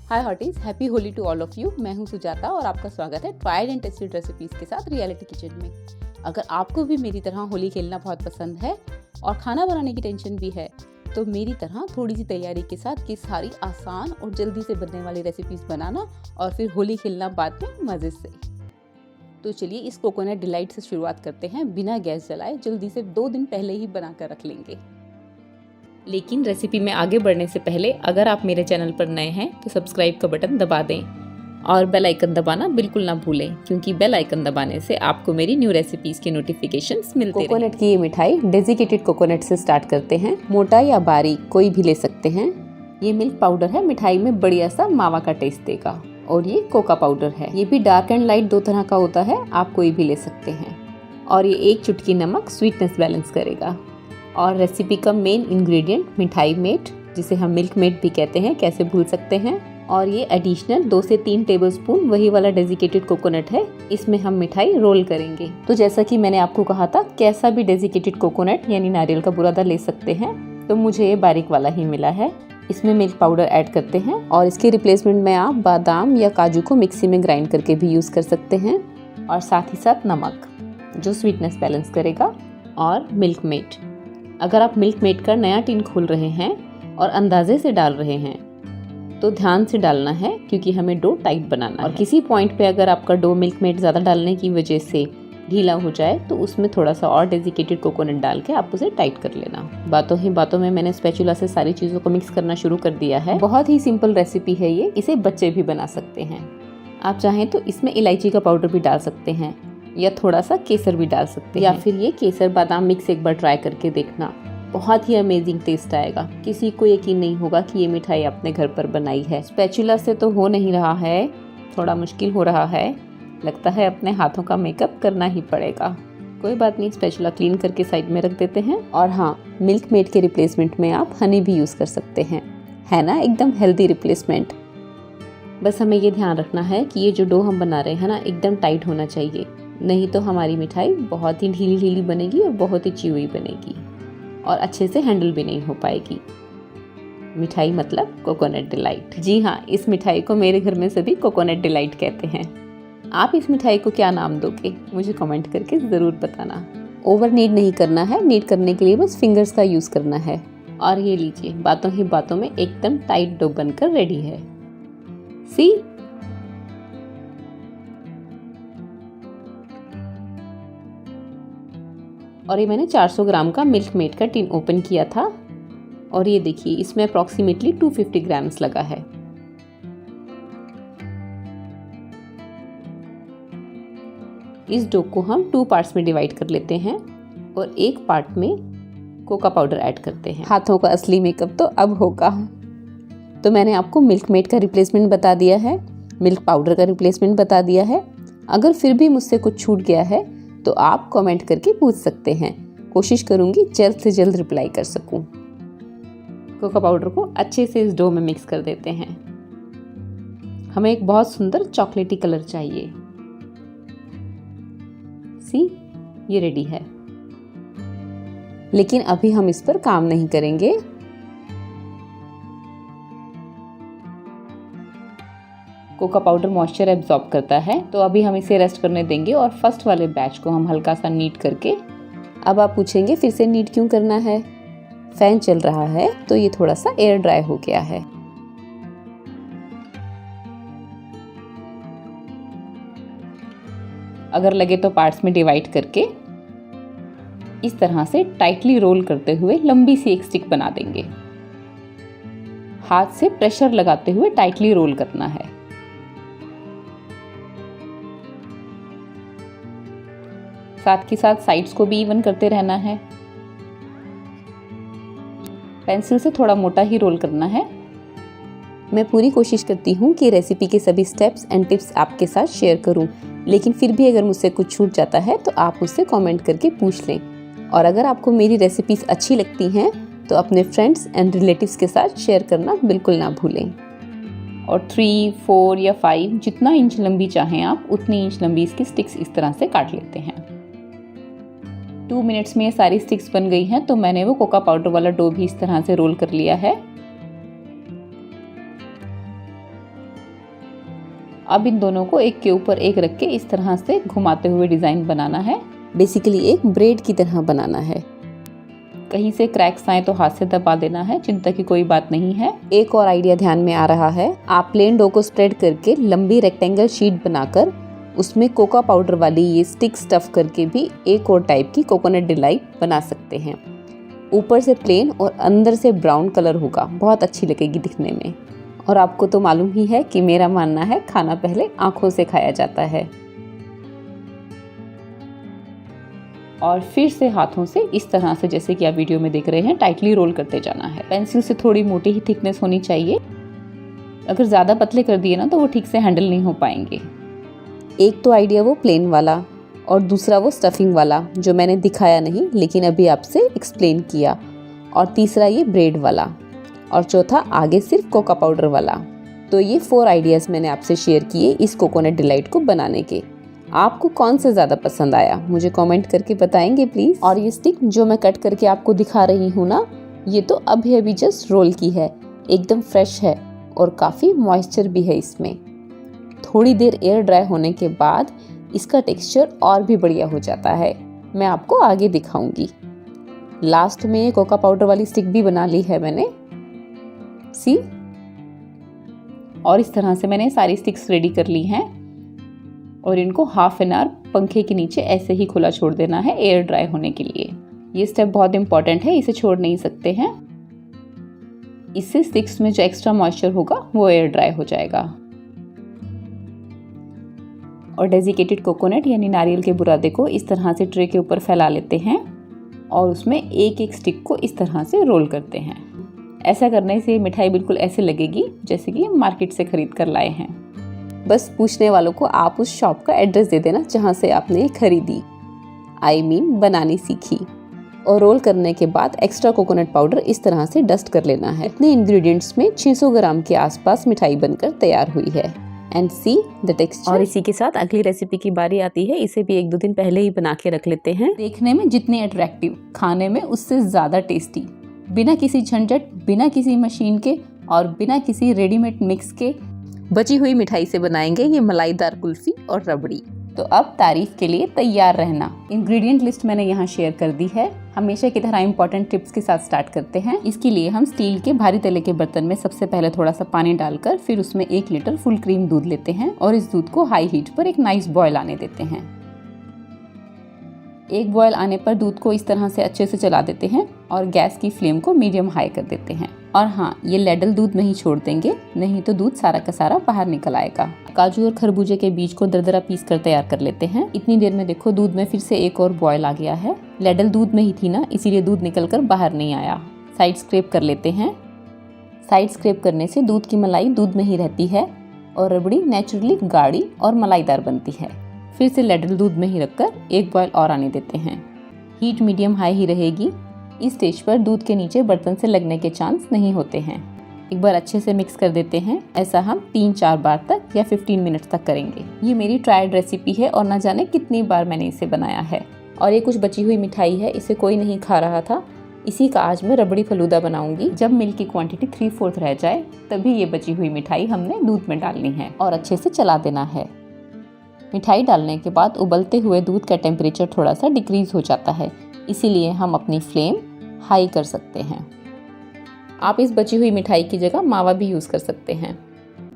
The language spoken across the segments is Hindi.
Hi hotties, happy Holi to all of you. मैं हूं सुजाता और आपका स्वागत है ट्राइड एंड टेस्टेड रेसिपीज के साथ रियलिटी किचन में। अगर आपको भी मेरी तरह होली खेलना बहुत पसंद है और खाना बनाने की टेंशन भी है, तो मेरी तरह थोड़ी सी तैयारी के साथ की सारी आसान और जल्दी से बनने वाली रेसिपीज बनाना और फिर होली खेलना बाद में मज़े से। तो चलिए इस कोकोनट डिलाइट से शुरुआत करते हैं। बिना गैस जलाए जल्दी से 2 दिन पहले ही बना कर रख लेंगे। लेकिन रेसिपी में आगे बढ़ने से पहले अगर आप मेरे चैनल पर नए हैं तो सब्सक्राइब का बटन दबा दें और बेल आइकन दबाना बिल्कुल ना भूलें, क्योंकि बेल आइकन दबाने से आपको मेरी न्यू रेसिपीज के नोटिफिकेशंस मिलते रहेंगे। कोकोनट की ये मिठाई डेजिकेटेड कोकोनट से स्टार्ट करते हैं। मोटा या बारीक कोई भी ले सकते हैं। ये मिल्क पाउडर है, मिठाई में बढ़िया सा मावा का टेस्ट देगा। और ये कोका पाउडर है, ये भी डार्क एंड लाइट 2 तरह का होता है, आप कोई भी ले सकते हैं। और ये 1 चुटकी नमक स्वीटनेस बैलेंस करेगा। और रेसिपी का मेन इंग्रेडिएंट मिठाई मेट, जिसे हम मिल्क मेट भी कहते हैं, कैसे भूल सकते हैं। और ये एडिशनल 2 से 3 टेबलस्पून वही वाला डेजिकेटेड कोकोनट है, इसमें हम मिठाई रोल करेंगे। तो जैसा कि मैंने आपको कहा था, कैसा भी डेजिकेटेड कोकोनट यानी नारियल का बुरादा ले सकते हैं, तो मुझे ये बारीक वाला ही मिला है। इसमें मिल्क पाउडर ऐड करते हैं और इसके रिप्लेसमेंट में आप बादाम या काजू को मिक्सी में ग्राइंड करके भी यूज़ कर सकते हैं। और साथ ही साथ नमक जो स्वीटनेस बैलेंस करेगा, और मिल्क मेट। अगर आप मिल्क मेट का नया टिन खोल रहे हैं और अंदाजे से डाल रहे हैं तो ध्यान से डालना है, क्योंकि हमें डो टाइट बनाना है। और किसी पॉइंट पे अगर आपका डो मिल्क मेट ज़्यादा डालने की वजह से ढीला हो जाए तो उसमें थोड़ा सा और डेजिकेटेड कोकोनट डाल के आप उसे टाइट कर लेना। बातों ही बातों में मैंने स्पैचुला से सारी चीज़ों को मिक्स करना शुरू कर दिया है। बहुत ही सिंपल रेसिपी है ये, इसे बच्चे भी बना सकते हैं। आप चाहें तो इसमें इलायची का पाउडर भी डाल सकते हैं या थोड़ा सा केसर भी डाल सकते हैं, या फिर ये केसर बादाम मिक्स एक बार ट्राई करके देखना। बहुत ही अमेजिंग टेस्ट आएगा। किसी को यकीन नहीं होगा कि ये मिठाई अपने घर पर बनाई है। स्पैचुला से तो हो नहीं रहा है, थोड़ा मुश्किल हो रहा है। लगता है अपने हाथों का मेकअप करना ही पड़ेगा। कोई बात नहीं, स्पैचुला क्लीन करके साइड में रख देते हैं। और हाँ, मिल्क मेट के रिप्लेसमेंट में आप हनी भी यूज़ कर सकते हैं, है ना, एकदम हेल्दी रिप्लेसमेंट। बस हमें ये ध्यान रखना है कि ये जो डो हम बना रहे हैं ना, एकदम टाइट होना चाहिए, नहीं तो हमारी मिठाई बहुत ही ढीली ढीली बनेगी और बहुत ही च्यूई बनेगी और अच्छे से हैंडल भी नहीं हो पाएगी। मिठाई मतलब कोकोनट डिलाइट। जी हाँ, इस मिठाई को मेरे घर में सभी कोकोनट डिलाइट कहते हैं। आप इस मिठाई को क्या नाम दोगे, मुझे कमेंट करके ज़रूर बताना। ओवर नीड नहीं करना है, नीड करने के लिए बस फिंगर्स का यूज़ करना है। और ये लीजिए, बातों ही बातों में एकदम टाइट डो बनकर रेडी है। सी, और ये मैंने 400 ग्राम का मिल्क मेट का टिन ओपन किया था और ये देखिए इसमें अप्रॉक्सीमेटली 250 ग्राम्स लगा है। इस डो को हम 2 पार्ट्स में डिवाइड कर लेते हैं और एक पार्ट में कोका पाउडर ऐड करते हैं। हाथों का असली मेकअप तो अब होगा। तो मैंने आपको मिल्क मेट का रिप्लेसमेंट बता दिया है, मिल्क पाउडर का रिप्लेसमेंट बता दिया है। अगर फिर भी मुझसे कुछ छूट गया है तो आप कमेंट करके पूछ सकते हैं, कोशिश करूंगी जल्द से जल्द रिप्लाई कर सकूं। कोका पाउडर को अच्छे से इस डो में मिक्स कर देते हैं। हमें एक बहुत सुंदर चॉकलेटी कलर चाहिए। सी, ये रेडी है। लेकिन अभी हम इस पर काम नहीं करेंगे। कोका पाउडर मॉइस्चर एब्जॉर्ब करता है, तो अभी हम इसे रेस्ट करने देंगे और फर्स्ट वाले बैच को हम हल्का सा नीड करके। अब आप पूछेंगे फिर से नीड क्यों करना है, फैन चल रहा है तो ये थोड़ा सा एयर ड्राई हो गया है। अगर लगे तो पार्ट्स में डिवाइड करके इस तरह से टाइटली रोल करते हुए लंबी सी एक स्टिक बना देंगे। हाथ से प्रेशर लगाते हुए टाइटली रोल करना है। साथ के साथ साइड्स को भी इवन करते रहना है। पेंसिल से थोड़ा मोटा ही रोल करना है। मैं पूरी कोशिश करती हूँ कि रेसिपी के सभी स्टेप्स एंड टिप्स आपके साथ शेयर करूँ, लेकिन फिर भी अगर मुझसे कुछ छूट जाता है तो आप मुझसे कमेंट करके पूछ लें। और अगर आपको मेरी रेसिपीज अच्छी लगती हैं तो अपने फ्रेंड्स एंड रिलेटिव्स के साथ शेयर करना बिल्कुल ना भूलें। और 3, 4 या 5 जितना इंच लंबी चाहें आप, उतनी इंच लंबी इसकी स्टिक्स इस तरह से काट लेते हैं। 2 मिनट्स में ये सारी स्टिक्स बन गई हैं, तो मैंने वो कोका पाउडर वाला डो भी इस तरह से रोल कर लिया है। अब इन दोनों को एक के ऊपर एक रख के इस तरह से घुमाते हुए डिज़ाइन बनाना है। बेसिकली एक ब्रेड की तरह बनाना है। कहीं से क्रैक्स आए तो हाथ से दबा देना है, चिंता की कोई बात नहीं है। एक और आइडिया ध्यान में आ रहा है। आप प्लेन डो को स्प्रेड करके लंबी रेक्टेंगल शीट बनाकर उसमें कोका पाउडर वाली ये स्टिक स्टफ करके भी एक और टाइप की कोकोनट डिलाइट बना सकते हैं। ऊपर से प्लेन और अंदर से ब्राउन कलर होगा, बहुत अच्छी लगेगी दिखने में। और आपको तो मालूम ही है कि मेरा मानना है खाना पहले आंखों से खाया जाता है। और फिर से हाथों से इस तरह से, जैसे कि आप वीडियो में देख रहे हैं, टाइटली रोल करते जाना है। पेंसिल से थोड़ी मोटी ही थिकनेस होनी चाहिए। अगर ज़्यादा पतले कर दिए ना तो वो ठीक से हैंडल नहीं हो पाएंगे। एक तो आइडिया वो प्लेन वाला और दूसरा वो स्टफिंग वाला जो मैंने दिखाया नहीं लेकिन अभी आपसे एक्सप्लेन किया, और तीसरा ये ब्रेड वाला, और चौथा आगे सिर्फ कोका पाउडर वाला। तो ये 4 आइडियाज़ मैंने आपसे शेयर किए इस कोकोनट डिलाइट को बनाने के। आपको कौन सा ज़्यादा पसंद आया मुझे कमेंट करके बताएंगे प्लीज़। और ये स्टिक जो मैं कट करके आपको दिखा रही हूँ ना, ये तो अभी जस्ट रोल की है, एकदम फ्रेश है और काफ़ी मॉइस्चर भी है इसमें। थोड़ी देर एयर ड्राई होने के बाद इसका टेक्सचर और भी बढ़िया हो जाता है, मैं आपको आगे दिखाऊंगी। लास्ट में ये कोका पाउडर वाली स्टिक भी बना ली है मैंने, सी। और इस तरह से मैंने सारी स्टिक्स रेडी कर ली हैं और इनको हाफ एन आवर पंखे के नीचे ऐसे ही खुला छोड़ देना है एयर ड्राई होने के लिए। ये स्टेप बहुत इंपॉर्टेंट है, इसे छोड़ नहीं सकते हैं। इससे स्टिक्स में जो एक्स्ट्रा मॉइस्चर होगा वो एयर ड्राई हो जाएगा। और डेजिकेटेड कोकोनट यानी नारियल के बुरादे को इस तरह से ट्रे के ऊपर फैला लेते हैं और उसमें एक एक स्टिक को इस तरह से रोल करते हैं। ऐसा करने से मिठाई बिल्कुल ऐसे लगेगी जैसे कि मार्केट से खरीद कर लाए हैं। बस पूछने वालों को आप उस शॉप का एड्रेस दे देना जहाँ से आपने खरीदी, बनानी सीखी। और रोल करने के बाद एक्स्ट्रा कोकोनट पाउडर इस तरह से डस्ट कर लेना है। इतने इंग्रेडिएंट्स में 600 ग्राम के आसपास मिठाई बनकर तैयार हुई है। And see the texture. और इसी के साथ अगली रेसिपी की बारी आती है। इसे भी 1-2 दिन पहले ही बना के रख लेते हैं। देखने में जितनी अट्रैक्टिव, खाने में उससे ज़्यादा टेस्टी, बिना किसी झंझट, बिना किसी मशीन के और बिना किसी रेडीमेड मिक्स के बची हुई मिठाई से बनाएंगे ये मलाईदार कुल्फी और रबड़ी। तो अब तारीफ के लिए तैयार रहना। इंग्रेडिएंट लिस्ट मैंने यहाँ शेयर कर दी है। हमेशा की तरह इंपॉर्टेंट टिप्स के साथ स्टार्ट करते हैं। इसके लिए हम स्टील के भारी तले के बर्तन में सबसे पहले थोड़ा सा पानी डालकर फिर उसमें 1 लीटर फुल क्रीम दूध लेते हैं और इस दूध को हाई हीट पर एक नाइस बॉयल आने देते हैं। एक बॉयल आने पर दूध को इस तरह से अच्छे से चला देते हैं और गैस की फ्लेम को मीडियम हाई कर देते हैं। और हाँ, ये लेडल दूध नहीं छोड़ देंगे, नहीं तो दूध सारा का सारा बाहर निकल आएगा। काजू और खरबूजे के बीज को दरदरा पीस कर तैयार कर लेते हैं। इतनी देर में देखो दूध में फिर से एक और बॉयल आ गया है। लेडल दूध में ही थी ना, इसीलिए दूध निकल कर बाहर नहीं आया। साइड स्क्रैप कर लेते हैं। साइड स्क्रैप करने से दूध की मलाई दूध में ही रहती है और रबड़ी नेचुरली गाढ़ी और मलाईदार बनती है। फिर से लेडल दूध में ही रखकर एक बॉयल और आने देते हैं। हीट मीडियम हाई ही रहेगी। इस स्टेज पर दूध के नीचे बर्तन से लगने के चांस नहीं होते हैं। एक बार अच्छे से मिक्स कर देते हैं। ऐसा हम 3-4 बार तक या 15 मिनट तक करेंगे। ये मेरी ट्राइड रेसिपी है और न जाने कितनी बार मैंने इसे बनाया है। और ये कुछ बची हुई मिठाई है, इसे कोई नहीं खा रहा था, इसी का आज मैं रबड़ी फलूदा बनाऊंगी। जब मिल्क की क्वांटिटी 3/4 रह जाए तभी ये बची हुई मिठाई हमने दूध में डालनी है और अच्छे से चला देना है। मिठाई डालने के बाद उबलते हुए दूध का टेम्परेचर थोड़ा सा डिक्रीज हो जाता है, इसीलिए हम अपनी फ्लेम हाई कर सकते हैं। आप इस बची हुई मिठाई की जगह मावा भी यूज़ कर सकते हैं।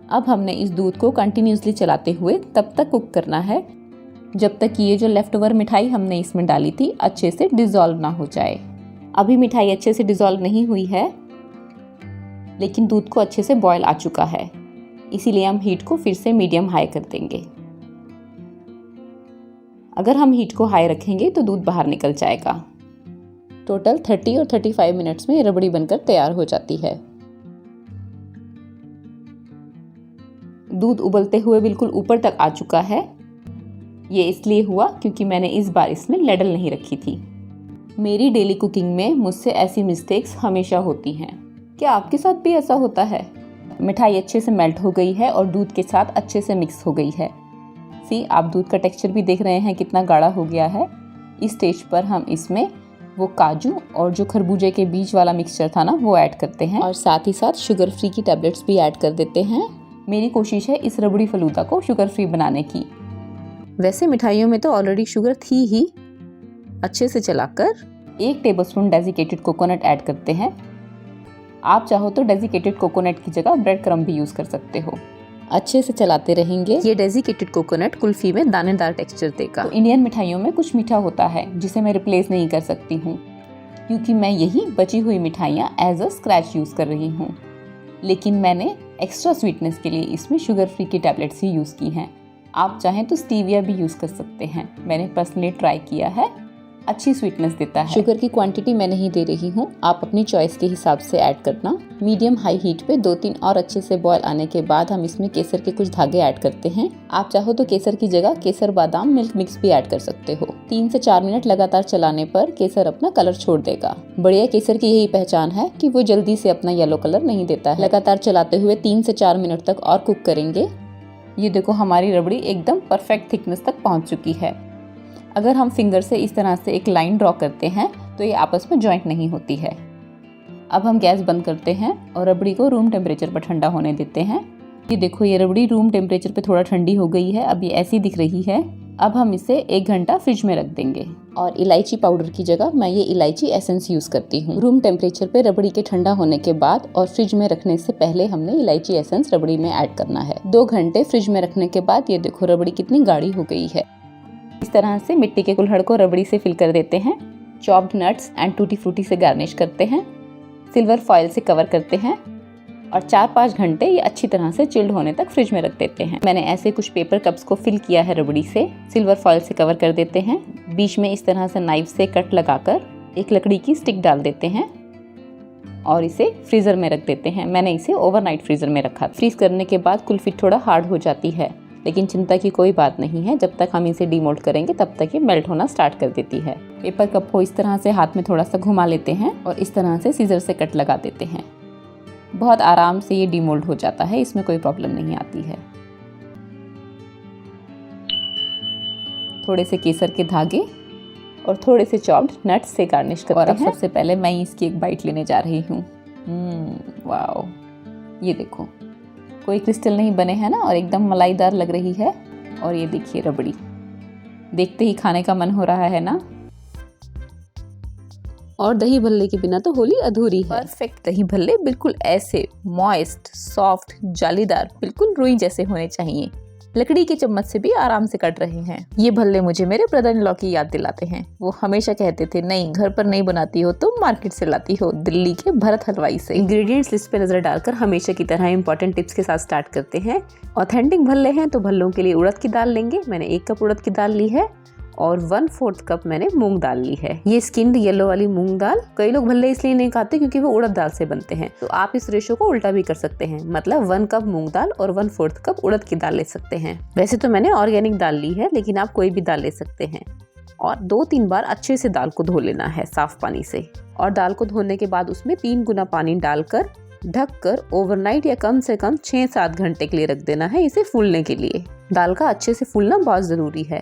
अब हमने इस दूध को कंटिन्यूसली चलाते हुए तब तक कुक करना है जब तक कि ये जो लेफ्ट ओवर मिठाई हमने इसमें डाली थी अच्छे से डिज़ोल्व ना हो जाए। अभी मिठाई अच्छे से डिज़ोल्व नहीं हुई है, लेकिन दूध को अच्छे से बॉयल आ चुका है, इसीलिए हम हीट को फिर से मीडियम हाई कर देंगे। अगर हम हीट को हाई रखेंगे तो दूध बाहर निकल जाएगा। टोटल 30 और 35 मिनट्स में रबड़ी बनकर तैयार हो जाती है। दूध उबलते हुए बिल्कुल ऊपर तक आ चुका है। ये इसलिए हुआ क्योंकि मैंने इस बार इसमें लेडल नहीं रखी थी। मेरी डेली कुकिंग में मुझसे ऐसी मिस्टेक्स हमेशा होती हैं। क्या आपके साथ भी ऐसा होता है? मिठाई अच्छे से मेल्ट हो गई है और दूध के साथ अच्छे से मिक्स हो गई है। सी, आप दूध का टेक्सचर भी देख रहे हैं कितना गाढ़ा हो गया है। इस स्टेज पर हम इसमें वो काजू और जो खरबूजे के बीज वाला मिक्सचर था ना वो ऐड करते हैं और साथ ही साथ शुगर फ्री की टैबलेट्स भी ऐड कर देते हैं। मेरी कोशिश है इस रबड़ी फलूदा को शुगर फ्री बनाने की। वैसे मिठाइयों में तो ऑलरेडी शुगर थी ही। अच्छे से चलाकर 1 टेबलस्पून डेसिकेटेड कोकोनट ऐड करते हैं। आप चाहो तो डेसिकेटेड कोकोनट की जगह ब्रेड क्रम्ब भी यूज़ कर सकते हो। अच्छे से चलाते रहेंगे। ये डेसिकेटेड कोकोनट कुल्फी में दानेदार टेक्सचर देगा। तो इंडियन मिठाइयों में कुछ मीठा होता है जिसे मैं रिप्लेस नहीं कर सकती हूँ, क्योंकि मैं यही बची हुई मिठाइयाँ एज अ स्क्रैच यूज़ कर रही हूँ। लेकिन मैंने एक्स्ट्रा स्वीटनेस के लिए इसमें शुगर फ्री की टैबलेट्स ही यूज़ की हैं। आप चाहें तो स्टीविया भी यूज़ कर सकते हैं। मैंने पर्सनली ट्राई किया है, अच्छी स्वीटनेस देता है। शुगर की क्वांटिटी मैं नहीं दे रही हूँ, आप अपनी चॉइस के हिसाब से ऐड करना। मीडियम हाई हीट पे 2-3 और अच्छे से बॉयल आने के बाद हम इसमें केसर के कुछ धागे ऐड करते हैं। आप चाहो तो केसर की जगह केसर बादाम मिल्क मिक्स भी ऐड कर सकते हो। 3 से 4 मिनट लगातार चलाने पर केसर अपना कलर छोड़ देगा। बढ़िया केसर की यही पहचान है कि वो जल्दी से अपना येलो कलर नहीं देता है। लगातार चलाते हुए 3 से 4 मिनट तक और कुक करेंगे। ये देखो हमारी रबड़ी एकदम परफेक्ट थिकनेस तक पहुँच चुकी है। अगर हम फिंगर से इस तरह से एक लाइन ड्रॉ करते हैं तो ये आपस में जॉइंट नहीं होती है। अब हम गैस बंद करते हैं और रबड़ी को रूम टेम्परेचर पर ठंडा होने देते हैं। ये देखो ये रबड़ी रूम टेम्परेचर पे थोड़ा ठंडी हो गई है। अब ये ऐसी दिख रही है। अब हम इसे 1 घंटा फ्रिज में रख देंगे। और इलायची पाउडर की जगह मैं ये इलायची एसेंस यूज़ करती हूँ। रूम टेम्परेचर पे रबड़ी के ठंडा होने के बाद और फ्रिज में रखने से पहले हमने इलायची एसेंस रबड़ी में ऐड करना है। 2 घंटे फ्रिज में रखने के बाद ये देखो रबड़ी कितनी गाढ़ी हो गई है। इस तरह से मिट्टी के कुल्हड़ को रबड़ी से फिल कर देते हैं। Chopped nuts and tutti frutti से गार्निश करते हैं। सिल्वर फॉयल से कवर करते हैं और 4-5 घंटे ये अच्छी तरह से चिल्ड होने तक फ्रिज में रख देते हैं। मैंने ऐसे कुछ पेपर कप्स को फिल किया है रबड़ी से। सिल्वर फॉयल से कवर कर देते हैं। बीच में इस तरह से नाइफ से कट लगाकर एक लकड़ी की स्टिक डाल देते हैं और इसे फ्रीजर में रख देते हैं। मैंने इसे ओवरनाइट फ्रीजर में रखा। फ्रीज करने के बाद कुल्फी थोड़ा हार्ड हो जाती है, लेकिन चिंता की कोई बात नहीं है। जब तक हम इसे डीमोल्ड करेंगे तब तक ये मेल्ट होना स्टार्ट कर देती है। पेपर कप को इस तरह से हाथ में थोड़ा सा घुमा लेते हैं और इस तरह से सीजर से कट लगा देते हैं। बहुत आराम से ये डीमोल्ड हो जाता है, इसमें कोई प्रॉब्लम नहीं आती है। थोड़े से केसर के धागे और थोड़े से चॉप्ड नट्स से गार्निश करते हैं। सबसे पहले मैं इसकी एक बाइट लेने जा रही हूँ। वाओ, ये देखो कोई क्रिस्टल नहीं बने हैं ना और एकदम मलाईदार लग रही है। और ये देखिए रबड़ी, देखते ही खाने का मन हो रहा है ना। और दही भल्ले के बिना तो होली अधूरी है। परफेक्ट दही भल्ले बिल्कुल ऐसे मॉइस्ट, सॉफ्ट, जालीदार, बिल्कुल रुई जैसे होने चाहिए। लकड़ी के चम्मच से भी आराम से कट रहे हैं। ये भल्ले मुझे मेरे ब्रदर इन लॉ की याद दिलाते हैं। वो हमेशा कहते थे, नहीं घर पर नहीं बनाती हो तो मार्केट से लाती हो, दिल्ली के भरत हलवाई से। इंग्रेडिएंट्स लिस्ट पे नजर डालकर हमेशा की तरह इंपॉर्टेंट टिप्स के साथ स्टार्ट करते हैं। ऑथेंटिक भल्ले हैं तो भल्लों के लिए उड़द की दाल लेंगे। मैंने 1 कप उड़द की दाल ली है और 1/4 कप मैंने मूंग दाल ली है। ये स्किन्ड येलो वाली मूंग दाल। कई लोग भल्ले इसलिए नहीं खाते क्योंकि वो उड़द दाल से बनते हैं, तो आप इस रेशो को उल्टा भी कर सकते हैं। मतलब 1 कप मूंग दाल और 1/4 कप उड़द की दाल ले सकते हैं। वैसे तो मैंने ऑर्गेनिक दाल ली है, लेकिन आप कोई भी दाल ले सकते हैं। और 2-3 बार अच्छे से दाल को धो लेना है साफ पानी से। और दाल को धोने के बाद उसमें 3 गुना पानी डालकर ढककर ओवरनाइट या कम से कम 6-7 घंटे के लिए रख देना है, इसे फूलने के लिए। दाल का अच्छे से फूलना बहुत ज़रूरी है।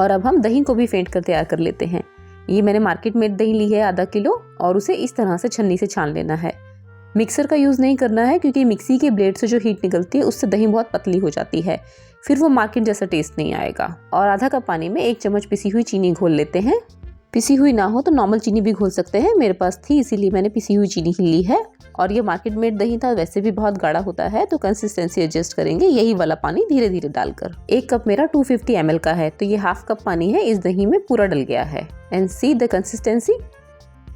और अब हम दही को भी फेंट कर तैयार कर लेते हैं। ये मैंने मार्केट में दही ली है आधा किलो और उसे इस तरह से छन्नी से छान लेना है। मिक्सर का यूज़ नहीं करना है क्योंकि मिक्सी के ब्लेड से जो हीट निकलती है उससे दही बहुत पतली हो जाती है, फिर वो मार्केट जैसा टेस्ट नहीं आएगा। और आधा कप पानी में 1 चम्मच पिसी हुई चीनी घोल लेते हैं। पिसी हुई ना हो तो नॉर्मल चीनी भी घोल सकते हैं, मेरे पास थी इसीलिए मैंने पिसी हुई चीनी ही ली है। और ये मार्केट मेड दही था, वैसे भी बहुत गाढ़ा होता है, तो कंसिस्टेंसी एडजस्ट करेंगे यही वाला पानी धीरे धीरे डालकर। 1 कप मेरा 250 ml का है, तो ये ½ कप पानी है इस दही में पूरा डल गया है। And see the consistency.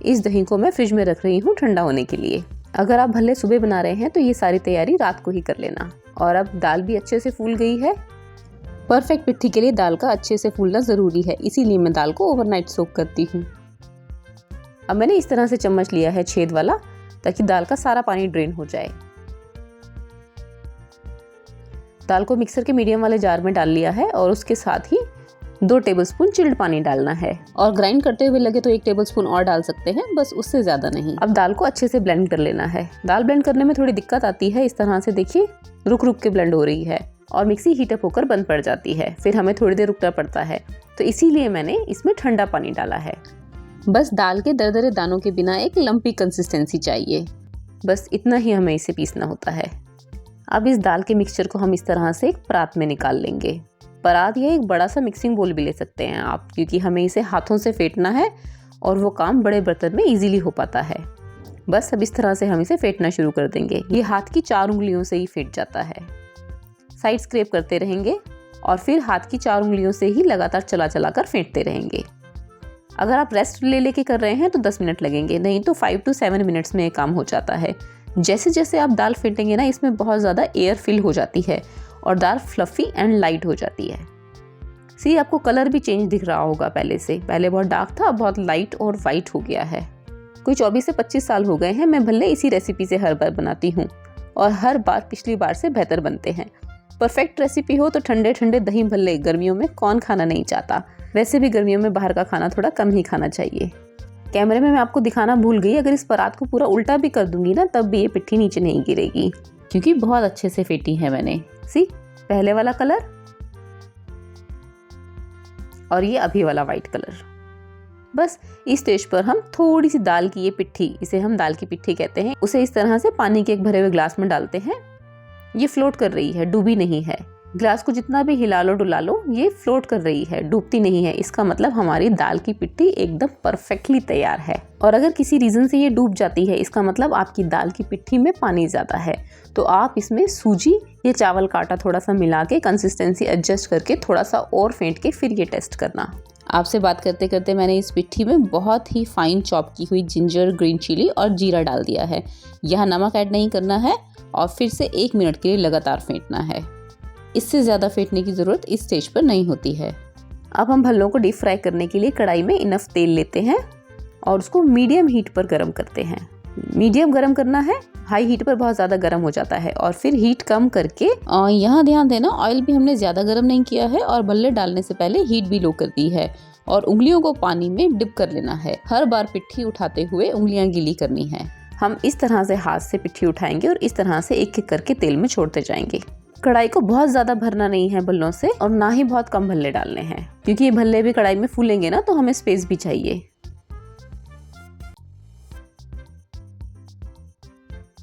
इस दही को मैं फ्रिज में रख रही हूँ ठंडा होने के लिए। अगर आप भले सुबह बना रहे हैं तो ये सारी तैयारी रात को ही कर लेना। और अब दाल भी अच्छे से फूल गई है। परफेक्ट पिट्ठी के लिए दाल का अच्छे से फूलना ज़रूरी है, इसीलिए मैं दाल को ओवरनाइट सोक करती हूँ। अब मैंने इस तरह से चम्मच लिया है छेद वाला, ताकि दाल का सारा पानी ड्रेन हो जाए। दाल को मिक्सर के मीडियम वाले जार में डाल लिया है और उसके साथ ही 2 टेबलस्पून चिल्ड पानी डालना है। और ग्राइंड करते हुए लगे तो 1 टेबलस्पून और डाल सकते हैं, बस उससे ज़्यादा नहीं। अब दाल को अच्छे से ब्लेंड कर लेना है। दाल ब्लेंड करने में थोड़ी दिक्कत आती है, इस तरह से देखिए रुक रुक के ब्लेंड हो रही है और मिक्सी हीटअप होकर बंद पड़ जाती है, फिर हमें थोड़ी देर रुकना पड़ता है, तो इसीलिए मैंने इसमें ठंडा पानी डाला है। बस दाल के दरदरे दानों के बिना एक लंपी कंसिस्टेंसी चाहिए, बस इतना ही हमें इसे पीसना होता है। अब इस दाल के मिक्सचर को हम इस तरह से एक परात में निकाल लेंगे। परात या एक बड़ा सा मिक्सिंग बोल भी ले सकते हैं आप, क्योंकि हमें इसे हाथों से फेंटना है और वो काम बड़े बर्तन में इजीली हो पाता है। बस अब इस तरह से हम इसे फेंटना शुरू कर देंगे। ये हाथ की 4 उंगलियों से ही फेंट जाता है। साइड स्क्रैप करते रहेंगे और फिर हाथ की 4 उंगलियों से ही लगातार चला चला कर फेंटते रहेंगे। अगर आप रेस्ट ले लेके कर रहे हैं तो 10 मिनट लगेंगे, नहीं तो 5 to 7 मिनट्स में ये काम हो जाता है। जैसे जैसे आप दाल फेंटेंगे ना, इसमें बहुत ज़्यादा एयर फिल हो जाती है और दाल फ्लफी एंड लाइट हो जाती है। सी, आपको कलर भी चेंज दिख रहा होगा पहले से। पहले बहुत डार्क था, अब बहुत लाइट और वाइट हो गया है। कोई 24 से 25 साल हो गए हैं मैं भल्ले इसी रेसिपी से हर बार बनाती हूँ और हर बार पिछली बार से बेहतर बनते हैं। परफेक्ट रेसिपी हो तो ठंडे ठंडे दही भल्ले गर्मियों में कौन खाना नहीं चाहता। वैसे भी गर्मियों में बाहर का खाना थोड़ा कम ही खाना चाहिए। कैमरे में मैं आपको दिखाना भूल गई, अगर इस परात को पूरा उल्टा भी कर दूंगी ना, तब भी ये पिट्ठी नीचे नहीं गिरेगी, क्योंकि बहुत अच्छे से फेंटी है मैंने। सी, पहले वाला कलर और ये अभी वाला वाइट कलर। बस इस स्टेज पर हम थोड़ी सी दाल की ये पिट्ठी, इसे हम दाल की पिट्ठी कहते हैं, उसे इस तरह से पानी के एक भरे हुए ग्लास में डालते हैं। ये फ्लोट कर रही है, डूबी नहीं है। ग्लास को जितना भी हिला लो डुला लो, ये फ्लोट कर रही है, डूबती नहीं है। इसका मतलब हमारी दाल की पिट्ठी एकदम परफेक्टली तैयार है। और अगर किसी रीजन से ये डूब जाती है, इसका मतलब आपकी दाल की पिट्ठी में पानी ज़्यादा है। तो आप इसमें सूजी या चावल का आटा थोड़ा सा मिला के कंसिस्टेंसी एडजस्ट करके थोड़ा सा और फेंट के फिर ये टेस्ट करना। आपसे बात करते करते मैंने इस पिट्ठी में बहुत ही फाइन चॉप की हुई जिंजर, ग्रीन चिली और जीरा डाल दिया है। यहाँ नमक ऐड नहीं करना है और फिर से 1 मिनट के लिए लगातार फेंटना है। इससे ज़्यादा फेंटने की ज़रूरत इस स्टेज पर नहीं होती है। अब हम भल्लों को डीप फ्राई करने के लिए कढ़ाई में इनफ तेल लेते हैं और उसको मीडियम हीट पर गर्म करते हैं। मीडियम गर्म करना है, हाई हीट पर बहुत ज़्यादा गर्म हो जाता है। और फिर हीट कम करके यहाँ ध्यान देना, ऑयल भी हमने ज़्यादा गर्म नहीं किया है और भल्ले डालने से पहले हीट भी लो कर दी है और उंगलियों को पानी में डिप कर लेना है। हर बार पिट्ठी उठाते हुए उंगलियां गीली करनी है। हम इस तरह से हाथ से पिट्ठी उठाएंगे और इस तरह से एक एक करके तेल में छोड़ते जाएंगे। कढ़ाई को बहुत ज़्यादा भरना नहीं है भल्लों से और ना ही बहुत कम भल्ले डालने हैं, क्योंकि ये भल्ले भी कढ़ाई में फूलेंगे ना, तो हमें स्पेस भी चाहिए।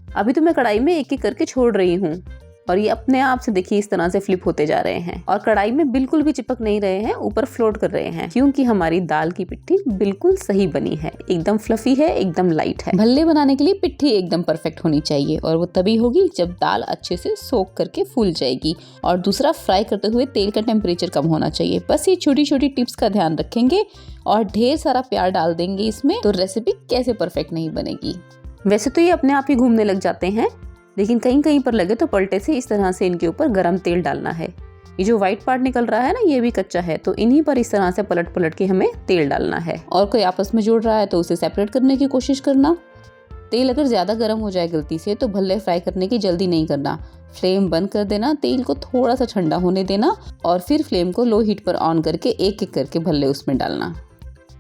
अभी तो मैं कढ़ाई में एक एक करके छोड़ रही हूँ और ये अपने आप से देखिए इस तरह से फ्लिप होते जा रहे हैं और कढ़ाई में बिल्कुल भी चिपक नहीं रहे हैं, ऊपर फ्लोट कर रहे हैं, क्योंकि हमारी दाल की पिट्ठी बिल्कुल सही बनी है। एकदम फ्लफी है, एकदम लाइट है। भल्ले बनाने के लिए पिट्ठी एकदम परफेक्ट होनी चाहिए और वो तभी होगी जब दाल अच्छे से सोक करके फूल जाएगी। और दूसरा, फ्राई करते हुए तेल का टेम्परेचर कम होना चाहिए। बस ये छोटी छोटी टिप्स का ध्यान रखेंगे और ढेर सारा प्यार डाल देंगे इसमें, तो रेसिपी कैसे परफेक्ट नहीं बनेगी। वैसे तो ये अपने आप ही घूमने लग जाते हैं, लेकिन कहीं कहीं पर लगे तो पलटे से इस तरह से इनके ऊपर गरम तेल डालना है। ये जो व्हाइट पार्ट निकल रहा है ना, ये भी कच्चा है, तो इन्हीं पर इस तरह से पलट पलट के हमें तेल डालना है। और कोई आपस में जुड़ रहा है तो उसे सेपरेट करने की कोशिश करना। तेल अगर ज़्यादा गर्म हो जाए गलती से तो भल्ले फ्राई करने की जल्दी नहीं करना। फ्लेम बंद कर देना, तेल को थोड़ा सा ठंडा होने देना और फिर फ्लेम को लो हीट पर ऑन करके एक एक करके भल्ले उसमें डालना।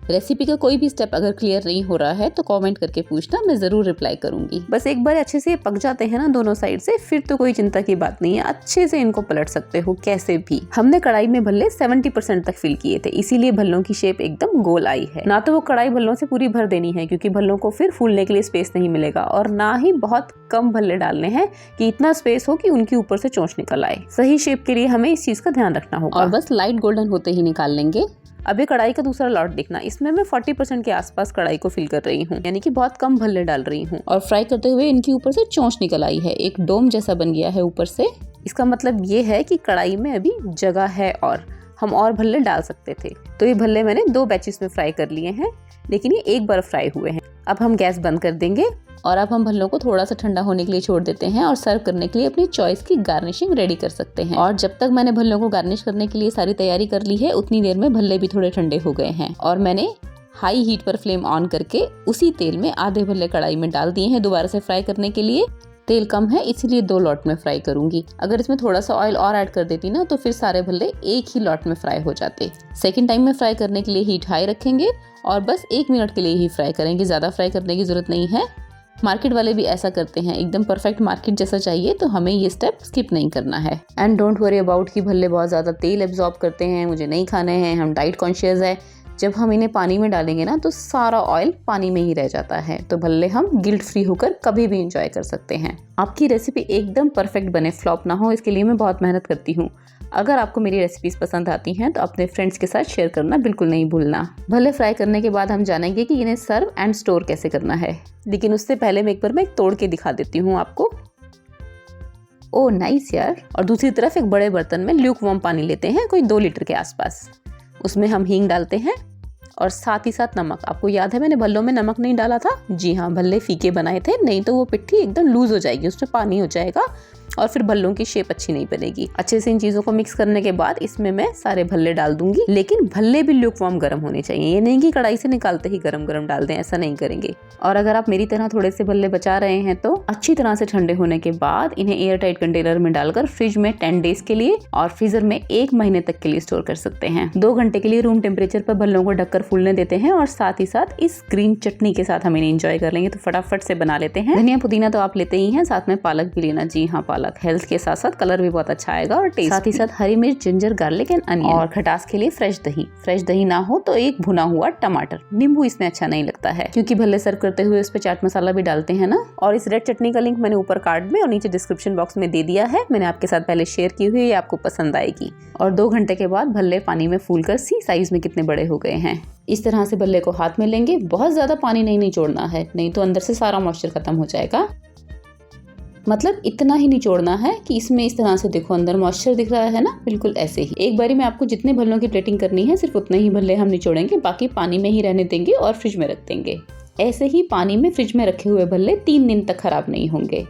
रेसिपी का कोई भी स्टेप अगर क्लियर नहीं हो रहा है तो कमेंट करके पूछना, मैं ज़रूर रिप्लाई करूंगी। बस एक बार अच्छे से पक जाते हैं ना दोनों साइड से, फिर तो कोई चिंता की बात नहीं है, अच्छे से इनको पलट सकते हो कैसे भी। हमने कढ़ाई में भल्ले 70% तक फिल किए थे, इसीलिए भल्लों की शेप एकदम गोल आई है। ना तो वो कढ़ाई भल्लों से पूरी भर देनी है, क्योंकि भल्लों को फिर फूलने के लिए स्पेस नहीं मिलेगा, और ना ही बहुत कम भल्ले डालने हैं कि इतना स्पेस हो कि उनके ऊपर से चोंच निकल आए। सही शेप के लिए हमें इस चीज का ध्यान रखना होगा। और बस लाइट गोल्डन होते ही निकाल लेंगे। अभी कढ़ाई का दूसरा लॉट देखना, इसमें मैं 40% के आसपास कढ़ाई को फिल कर रही हूँ, यानी कि बहुत कम भल्ले डाल रही हूँ। और फ्राई करते हुए इनके ऊपर से चोंच निकल आई है, एक डोम जैसा बन गया है ऊपर से। इसका मतलब ये है कि कढ़ाई में अभी जगह है और हम और भल्ले डाल सकते थे। तो ये भल्ले मैंने 2 बैचेस में फ्राई कर लिए हैं, लेकिन ये एक बार फ्राई हुए हैं। अब हम गैस बंद कर देंगे और अब हम भल्लों को थोड़ा सा ठंडा होने के लिए छोड़ देते हैं और सर्व करने के लिए अपनी चॉइस की गार्निशिंग रेडी कर सकते हैं। और जब तक मैंने भल्लों को गार्निश करने के लिए सारी तैयारी कर ली है, उतनी देर में भल्ले भी थोड़े ठंडे हो गए हैं और मैंने हाई हीट पर फ्लेम ऑन करके उसी तेल में आधे भल्ले कढ़ाई में डाल दिए हैं दोबारा से फ्राई करने के लिए। तेल कम है इसीलिए 2 लॉट में फ्राई करूंगी। अगर इसमें थोड़ा सा ऑयल और ऐड कर देती ना, तो फिर सारे भल्ले एक ही लॉट में फ्राई हो जाते। सेकंड टाइम में फ्राई करने के लिए हीट हाई रखेंगे और बस 1 मिनट के लिए ही फ्राई करेंगे, ज़्यादा फ्राई करने की जरूरत नहीं है। मार्केट वाले भी ऐसा करते हैं, एकदम परफेक्ट मार्केट जैसा चाहिए, तो हमें ये स्टेप स्किप नहीं करना है। एंड डोंट वरी अबाउट कि भल्ले बहुत ज़्यादा तेल एब्जॉर्ब करते हैं, मुझे नहीं खाने हैं, हम डाइट कॉन्शियस है। जब हम इन्हें पानी में डालेंगे ना तो सारा ऑयल पानी में ही रह जाता है, तो भल्ले हम गिल्ट फ्री होकर कभी भी इंजॉय कर सकते हैं। आपकी रेसिपी एकदम परफेक्ट बने, फ्लॉप ना हो, इसके लिए मैं बहुत मेहनत करती हूँ। अगर आपको मेरी रेसिपीज़ पसंद आती हैं तो अपने फ्रेंड्स के साथ शेयर करना बिल्कुल नहीं भूलना। भल्ले फ्राई करने के बाद हम जानेंगे कि इन्हें सर्व एंड स्टोर कैसे करना है, लेकिन उससे पहले मैं एक बार तोड़ के दिखा देती हूँ आपको। ओह नाइस यार। और दूसरी तरफ एक बड़े बर्तन में ल्यूक वार्म पानी लेते हैं, कोई 2 लीटर के आसपास। उसमें हम हींग डालते हैं और साथ ही साथ नमक। आपको याद है मैंने भल्लों में नमक नहीं डाला था? जी हाँ, भल्ले फीके बनाए थे, नहीं तो वो पिट्ठी एकदम लूज हो जाएगी, उसमें पानी हो जाएगा और फिर भल्लों की शेप अच्छी नहीं बनेगी। अच्छे से इन चीज़ों को मिक्स करने के बाद इसमें मैं सारे भल्ले डाल दूंगी, लेकिन भल्ले भी ल्यूकवार्म गर्म होने चाहिए। ये नहीं कि कढ़ाई से निकालते ही गरम गरम डाल दें, ऐसा नहीं करेंगे। और अगर आप मेरी तरह थोड़े से भल्ले बचा रहे हैं तो अच्छी तरह से ठंडे होने के बाद इन्हें एयर टाइट कंटेनर में डालकर फ्रिज में 10 डेज के लिए और फ्रीजर में 1 महीने तक के लिए स्टोर कर सकते हैं। 2 घंटे के लिए रूम टेम्परेचर पर भल्लों को ढककर फूलने देते हैं और साथ ही साथ इस ग्रीन चटनी के साथ हम इन्हें एंजॉय कर लेंगे। तो फटाफट से बना लेते हैं। धनिया पुदीना तो आप लेते ही हैं, साथ में पालक भी लेना। जी हाँ, पालक हेल्थ के साथ साथ कलर भी बहुत अच्छा आएगा और टेस्ट। साथ ही साथ हरी मिर्च, जिंजर, गार्लिक एंड अनियन। और खटास के लिए फ्रेश दही। फ्रेश दही ना हो तो एक भुना हुआ टमाटर। नींबू इसमें अच्छा नहीं लगता है, क्योंकि भल्ले सर्व करते हुए उस पर चाट मसाला भी डालते हैं ना। और इस रेड चटनी का लिंक मैंने ऊपर कार्ड में और नीचे डिस्क्रिप्शन बॉक्स में दे दिया है। मैंने आपके साथ पहले शेयर की हुई है, आपको पसंद आएगी। और 2 घंटे के बाद भल्ले पानी में फूलकर सी साइज में कितने बड़े हो गए हैं। इस तरह से भल्ले को हाथ में लेंगे, बहुत ज्यादा पानी नहीं निचोड़ना है, नहीं तो अंदर से सारा मॉइस्चर खत्म हो जाएगा। मतलब इतना ही निचोड़ना है कि इसमें इस तरह से देखो अंदर मॉइस्चर दिख रहा है ना, बिल्कुल ऐसे ही। एक बारी में आपको जितने भल्लों की प्लेटिंग करनी है सिर्फ उतने ही भल्ले हम निचोड़ेंगे, बाकी पानी में ही रहने देंगे और फ्रिज में रख देंगे। ऐसे ही पानी में फ्रिज में रखे हुए भल्ले 3 दिन तक खराब नहीं होंगे।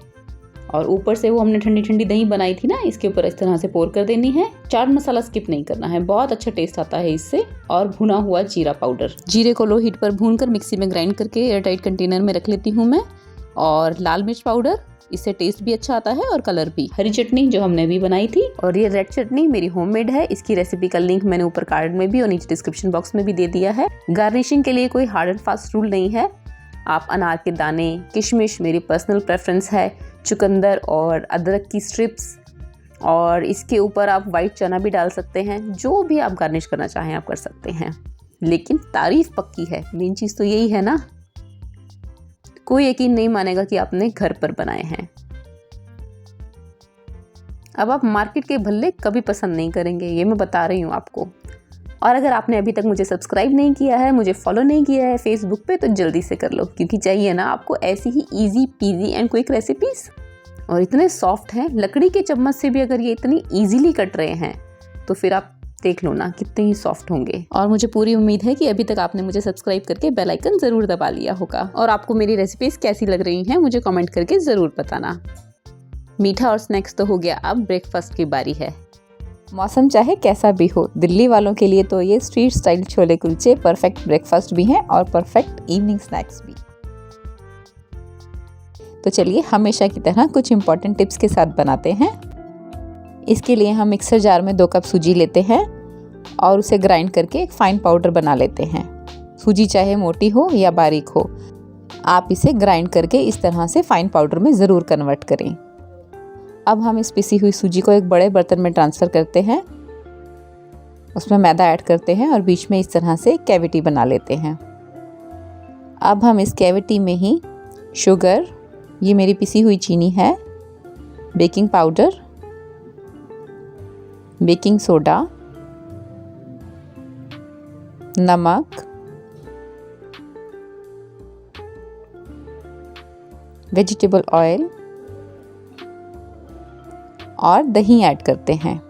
और ऊपर से वो हमने ठंडी ठंडी दही बनाई थी ना, इसके ऊपर इस तरह से पोर कर देनी है। चाट मसाला स्किप नहीं करना है, बहुत अच्छा टेस्ट आता है इससे। और भुना हुआ जीरा पाउडर, जीरे को लो हीट पर भूनकर मिक्सी में ग्राइंड करके एयरटाइट कंटेनर में रख लेती हूँ मैं। और लाल मिर्च पाउडर, इससे टेस्ट भी अच्छा आता है और कलर भी। हरी चटनी जो हमने भी बनाई थी, और ये रेड चटनी मेरी होममेड है। इसकी रेसिपी का लिंक मैंने ऊपर कार्ड में भी और नीचे डिस्क्रिप्शन बॉक्स में भी दे दिया है। गार्निशिंग के लिए कोई हार्ड एंड फास्ट रूल नहीं है। आप अनार के दाने, किशमिश मेरी पर्सनल प्रेफरेंस है, चुकंदर और अदरक की स्ट्रिप्स, और इसके ऊपर आप वाइट चना भी डाल सकते हैं। जो भी आप गार्निश करना चाहें आप कर सकते हैं, लेकिन तारीफ पक्की है। मेन चीज़ तो यही है ना, कोई यकीन नहीं मानेगा कि आपने घर पर बनाए हैं। अब आप मार्केट के भल्ले कभी पसंद नहीं करेंगे, ये मैं बता रही हूँ आपको। और अगर आपने अभी तक मुझे सब्सक्राइब नहीं किया है, मुझे फॉलो नहीं किया है फेसबुक पे, तो जल्दी से कर लो, क्योंकि चाहिए ना आपको ऐसी ही easy peasy and quick recipes. और इतने सॉफ्ट हैं, लकड़ी के चम्मच से भी अगर ये इतनी इजीली कट रहे हैं तो फिर आप देख लो ना कितने ही सॉफ्ट होंगे। और मुझे पूरी उम्मीद है कि अभी तक आपने मुझे सब्सक्राइब करके बेल आइकन जरूर दबा लिया होगा। और आपको मेरी रेसिपीज कैसी लग रही हैं मुझे कमेंट करके जरूर बताना। मीठा और स्नैक्स तो हो गया, अब ब्रेकफास्ट की बारी है। मौसम चाहे कैसा भी हो, दिल्ली वालों के लिए तो ये street style chole kulche perfect breakfast भी हैं और परफेक्ट इवनिंग स्नैक्स भी। तो चलिए हमेशा की तरह कुछ इंपॉर्टेंट टिप्स के साथ बनाते हैं। इसके लिए हम मिक्सर जार में 2 कप सूजी लेते हैं और उसे ग्राइंड करके एक फाइन पाउडर बना लेते हैं। सूजी चाहे मोटी हो या बारीक हो, आप इसे ग्राइंड करके इस तरह से फाइन पाउडर में ज़रूर कन्वर्ट करें। अब हम इस पिसी हुई सूजी को एक बड़े बर्तन में ट्रांसफ़र करते हैं, उसमें मैदा ऐड करते हैं और बीच में इस तरह से कैविटी बना लेते हैं। अब हम इस कैविटी में ही शुगर, ये मेरी पिसी हुई चीनी है, बेकिंग पाउडर, बेकिंग सोडा, नमक, वेजिटेबल ऑयल और दही ऐड करते हैं।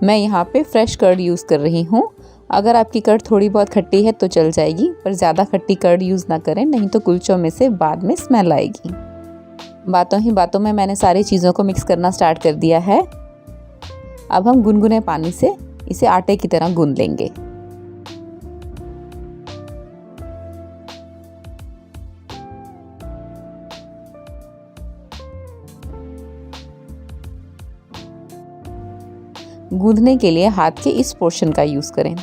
मैं यहाँ पे फ्रेश कर्ड यूज़ कर रही हूँ। अगर आपकी कर्ड थोड़ी बहुत खट्टी है तो चल जाएगी, पर ज़्यादा खट्टी कर्ड यूज़ ना करें, नहीं तो कुलचों में से बाद में स्मेल आएगी। बातों ही बातों में मैंने सारी चीज़ों को मिक्स करना स्टार्ट कर दिया है। अब हम गुनगुने पानी से इसे आटे की तरह गूंद लेंगे। गूंदने के लिए हाथ के इस पोर्शन का यूज़ करें,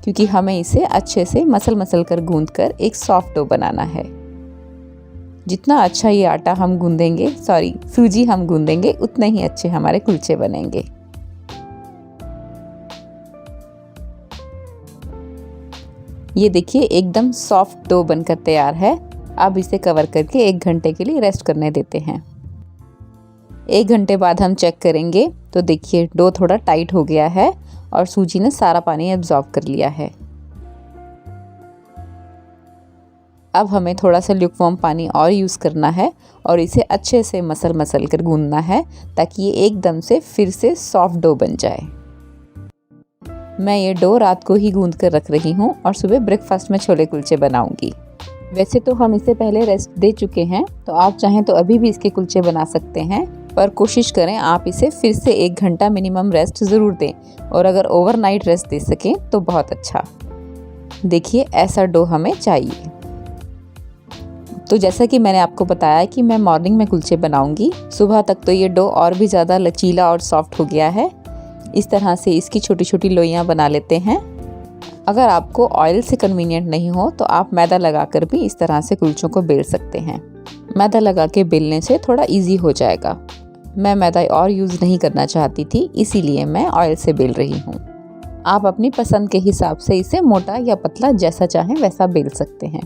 क्योंकि हमें इसे अच्छे से मसल कर गूंद कर एक सॉफ्ट डो बनाना है। जितना अच्छा ये आटा हम गूंदेंगे, सूजी हम गूंदेंगे, उतने ही अच्छे हमारे कुलचे बनेंगे। ये देखिए एकदम सॉफ्ट डो बनकर तैयार है। अब इसे कवर करके 1 घंटे के लिए रेस्ट करने देते हैं। 1 घंटे बाद हम चेक करेंगे तो देखिए डो थोड़ा टाइट हो गया है और सूजी ने सारा पानी एब्जॉर्ब कर लिया है। अब हमें थोड़ा सा ल्यूकवार्म पानी और यूज़ करना है और इसे अच्छे से मसल कर गूंदना है ताकि ये एकदम से फिर से सॉफ्ट डो बन जाए। मैं ये डो रात को ही गूंद कर रख रही हूँ और सुबह ब्रेकफास्ट में छोले कुलचे बनाऊंगी। वैसे तो हम इसे पहले रेस्ट दे चुके हैं, तो आप चाहें तो अभी भी इसके कुलचे बना सकते हैं, पर कोशिश करें आप इसे फिर से 1 घंटा मिनिमम रेस्ट ज़रूर दें और अगर ओवरनाइट रेस्ट दे सकें तो बहुत अच्छा। देखिए ऐसा डो हमें चाहिए। तो जैसा कि मैंने आपको बताया कि मैं मॉर्निंग में कुलचे बनाऊंगी, सुबह तक तो ये डो और भी ज़्यादा लचीला और सॉफ्ट हो गया है। इस तरह से इसकी छोटी छोटी लोइयाँ बना लेते हैं। अगर आपको ऑयल से कन्वीनियंट नहीं हो तो आप मैदा लगाकर भी इस तरह से कुलचों को बेल सकते हैं। मैदा लगा के बेलने से थोड़ा इजी हो जाएगा। मैं मैदा और यूज़ नहीं करना चाहती थी, इसीलिए मैं ऑयल से बेल रही हूँ। आप अपनी पसंद के हिसाब से इसे मोटा या पतला जैसा चाहें वैसा बेल सकते हैं।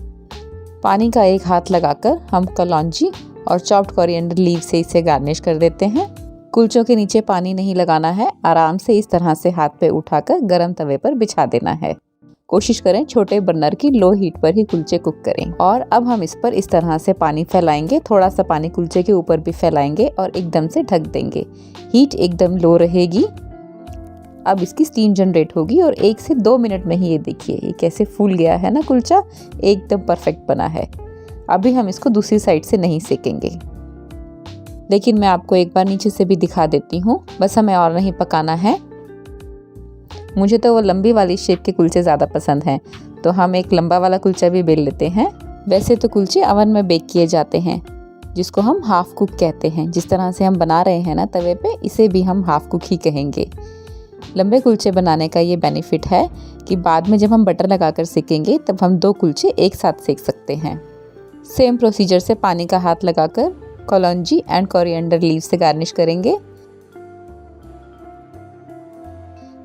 पानी का 1 हाथ लगाकर हम कलौंजी और चॉप्ड कोरिएंडर लीव से इसे गार्निश कर देते हैं। कुलचों के नीचे पानी नहीं लगाना है, आराम से इस तरह से हाथ पे उठाकर गरम तवे पर बिछा देना है। कोशिश करें छोटे बर्नर की लो हीट पर ही कुलचे कुक करें। और अब हम इस पर इस तरह से पानी फैलाएंगे, थोड़ा सा पानी कुलचे के ऊपर भी फैलाएंगे और एकदम से ढक देंगे। हीट एकदम लो रहेगी। अब इसकी स्टीम जनरेट होगी और 1 से 2 मिनट में ही ये देखिए ये कैसे फूल गया है ना कुलचा, एकदम परफेक्ट बना है। अभी हम इसको दूसरी साइड से नहीं सेकेंगे, लेकिन मैं आपको एक बार नीचे से भी दिखा देती हूँ। बस हमें और नहीं पकाना है। मुझे तो वो लंबी वाली शेप के कुलचे ज़्यादा पसंद हैं, तो हम एक लंबा वाला कुलचा भी बेल लेते हैं। वैसे तो कुलचे ओवन में बेक किए जाते हैं, जिसको हम हाफ कुक कहते हैं। जिस तरह से हम बना रहे हैं ना तवे पे, इसे भी हम हाफ कुक ही कहेंगे। लंबे कुलचे बनाने का ये बेनिफिट है कि बाद में जब हम बटर लगाकर सेकेंगे तब हम 2 कुलचे एक साथ सेक सकते हैं। सेम प्रोसीजर से पानी का हाथ लगाकर कलौंजी एंड कोरिएंडर लीव से गार्निश करेंगे।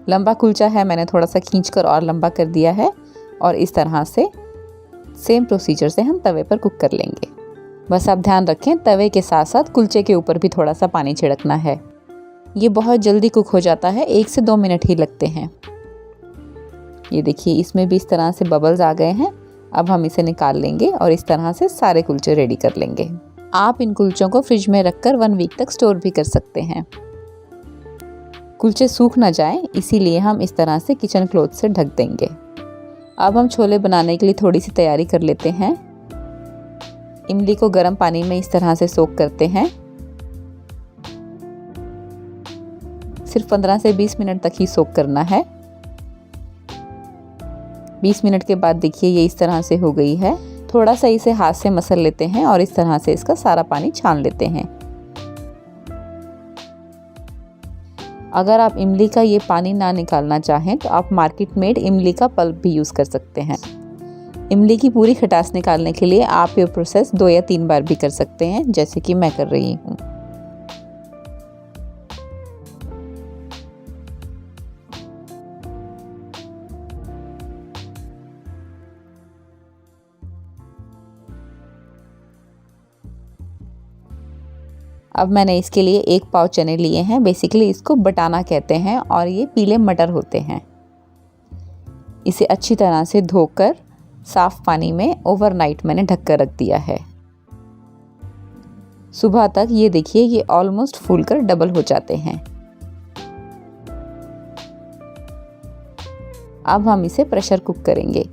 लंबा कुलचा है, मैंने थोड़ा सा खींचकर और लंबा कर दिया है और इस तरह से सेम प्रोसीजर से हम तवे पर कुक कर लेंगे। बस आप ध्यान रखें तवे के साथ साथ कुलचे के ऊपर भी थोड़ा सा पानी छिड़कना है। ये बहुत जल्दी कुक हो जाता है, 1 से 2 मिनट ही लगते हैं। ये देखिए इसमें भी इस तरह से बबल्स आ गए हैं। अब हम इसे निकाल लेंगे और इस तरह से सारे कुलचे रेडी कर लेंगे। आप इन कुलचों को फ्रिज में रखकर 1 वीक तक स्टोर भी कर सकते हैं। कुलचे सूख ना जाएं, इसीलिए हम इस तरह से किचन क्लॉथ से ढक देंगे। अब हम छोले बनाने के लिए थोड़ी सी तैयारी कर लेते हैं। इमली को गर्म पानी में इस तरह से सोक करते हैं। सिर्फ 15 से 20 मिनट तक ही सोक करना है। 20 मिनट के बाद देखिए ये इस तरह से हो गई है। थोड़ा सा इसे हाथ से मसल लेते हैं और इस तरह से इसका सारा पानी छान लेते हैं। अगर आप इमली का ये पानी ना निकालना चाहें तो आप मार्केट मेड इमली का पल्प भी यूज़ कर सकते हैं। इमली की पूरी खटास निकालने के लिए आप ये प्रोसेस 2 या 3 बार भी कर सकते हैं, जैसे कि मैं कर रही हूँ। अब मैंने इसके लिए 1 पाव चने लिए हैं। बेसिकली इसको बटाना कहते हैं और ये पीले मटर होते हैं। इसे अच्छी तरह से धोकर साफ पानी में ओवरनाइट मैंने ढक कर रख दिया है। सुबह तक ये देखिए ये ऑलमोस्ट फूलकर डबल हो जाते हैं। अब हम इसे प्रेशर कुक करेंगे।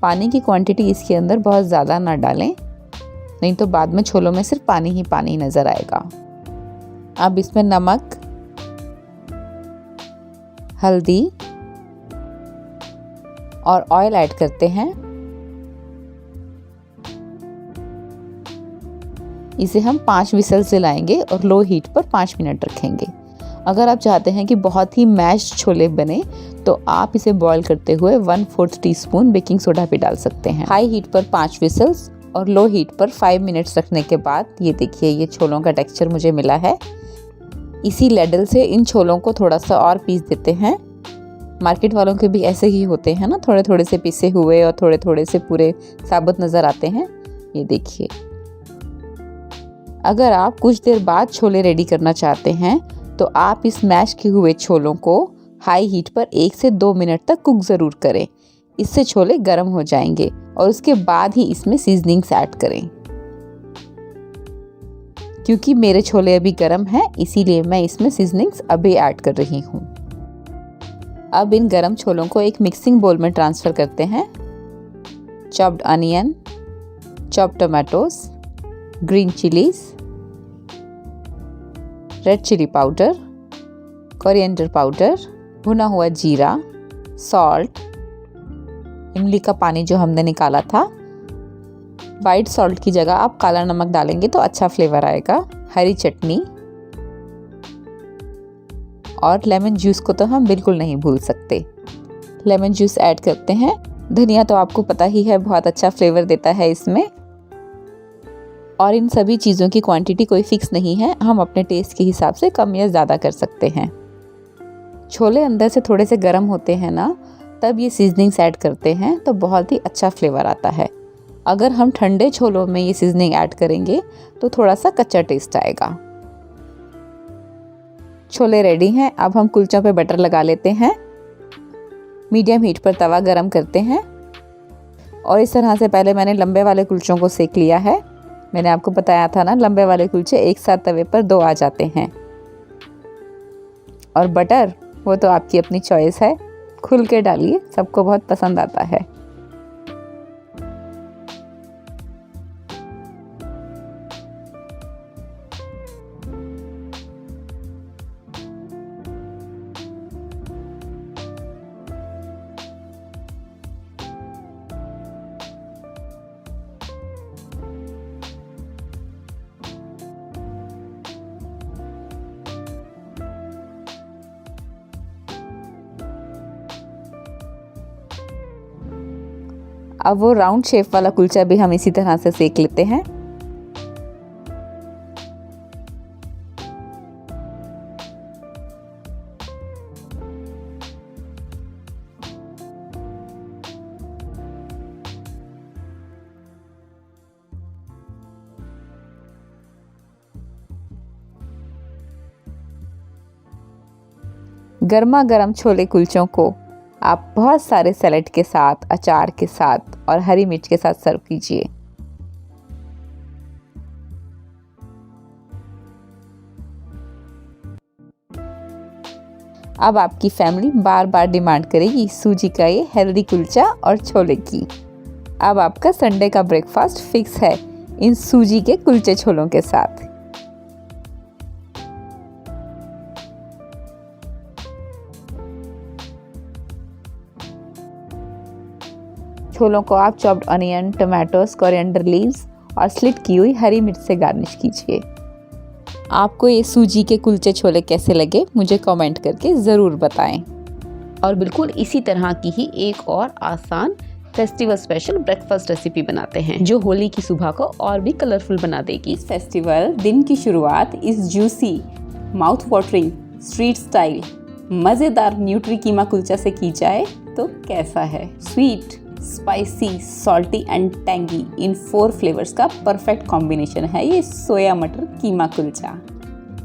पानी की क्वांटिटी इसके अंदर बहुत ज़्यादा ना डालें, नहीं तो बाद में छोलों में सिर्फ पानी ही पानी नज़र आएगा। अब इसमें नमक, हल्दी और ऑयल ऐड करते हैं। इसे हम 5 विसल दिलाएंगे और लो हीट पर 5 मिनट रखेंगे। अगर आप चाहते हैं कि बहुत ही मैश छोले बने तो आप इसे बॉईल करते हुए 1/4 टीस्पून बेकिंग सोडा भी डाल सकते हैं। हाई हीट पर 5 विसल्स और लो हीट पर 5 मिनट्स रखने के बाद ये देखिए ये छोलों का टेक्सचर मुझे मिला है। इसी लैडल से इन छोलों को थोड़ा सा और पीस देते हैं। मार्केट वालों के भी ऐसे ही होते हैं ना, थोड़े थोड़े से पिसे हुए और थोड़े थोड़े से पूरे साबुत नज़र आते हैं। ये देखिए। अगर आप कुछ देर बाद छोले रेडी करना चाहते हैं तो आप इस मैश किए हुए छोलों को हाई हीट पर 1 से 2 मिनट तक कुक ज़रूर करें। इससे छोले गर्म हो जाएंगे और उसके बाद ही इसमें सीजनिंग्स ऐड करें। क्योंकि मेरे छोले अभी गर्म हैं, इसीलिए मैं इसमें सीजनिंग्स अभी ऐड कर रही हूँ। अब इन गरम छोलों को एक मिक्सिंग बोल में ट्रांसफ़र करते हैं। Chopped onion, chopped tomatoes, green chillies, red chilli powder, coriander powder, भुना हुआ जीरा, सॉल्ट, इमली का पानी जो हमने निकाला था। वाइट सॉल्ट की जगह आप काला नमक डालेंगे तो अच्छा फ्लेवर आएगा। हरी चटनी और लेमन जूस को तो हम बिल्कुल नहीं भूल सकते। लेमन जूस ऐड करते हैं। धनिया तो आपको पता ही है, बहुत अच्छा फ्लेवर देता है इसमें। और इन सभी चीज़ों की क्वांटिटी कोई फिक्स नहीं है, हम अपने टेस्ट के हिसाब से कम या ज़्यादा कर सकते हैं। छोले अंदर से थोड़े से गर्म होते हैं ना, तब ये सीजनिंग्स ऐड करते हैं तो बहुत ही अच्छा फ्लेवर आता है। अगर हम ठंडे छोलों में ये सीजनिंग ऐड करेंगे तो थोड़ा सा कच्चा टेस्ट आएगा। छोले रेडी हैं। अब हम कुलचों पे बटर लगा लेते हैं। मीडियम हीट पर तवा गरम करते हैं और इस तरह से पहले मैंने लंबे वाले कुलचों को सेक लिया है। मैंने आपको बताया था ना, लंबे वाले कुलचे एक साथ तवे पर 2 आ जाते हैं। और बटर वो तो आपकी अपनी चॉइस है, खुल के डालिए, सबको बहुत पसंद आता है। अब वो राउंड शेप वाला कुलचा भी हम इसी तरह से सेक लेते हैं। गर्मा गर्म छोले कुलचों को आप बहुत सारे सैलेड के साथ, अचार के साथ और हरी मिर्च के साथ सर्व कीजिए। अब आपकी फैमिली बार बार डिमांड करेगी सूजी का ये हेल्दी कुलचा और छोले की। अब आपका संडे का ब्रेकफास्ट फिक्स है इन सूजी के कुलचे छोलों के साथ। छोलों को आप chopped onion, tomatoes, coriander leaves और स्लिट की हुई हरी मिर्च से गार्निश कीजिए। आपको ये सूजी के कुलचे छोले कैसे लगे मुझे कमेंट करके ज़रूर बताएं। और बिल्कुल इसी तरह की ही एक और आसान फेस्टिवल स्पेशल ब्रेकफास्ट रेसिपी बनाते हैं जो होली की सुबह को और भी कलरफुल बना देगी। इस फेस्टिवल दिन की शुरुआत इस juicy, mouth watering, street style मज़ेदार न्यूट्री कीमा कुलचा से की जाए तो कैसा है। Sweet, spicy, salty and tangy in 4 flavours का परफेक्ट कॉम्बिनेशन है ये सोया मटर कीमा कुलचा।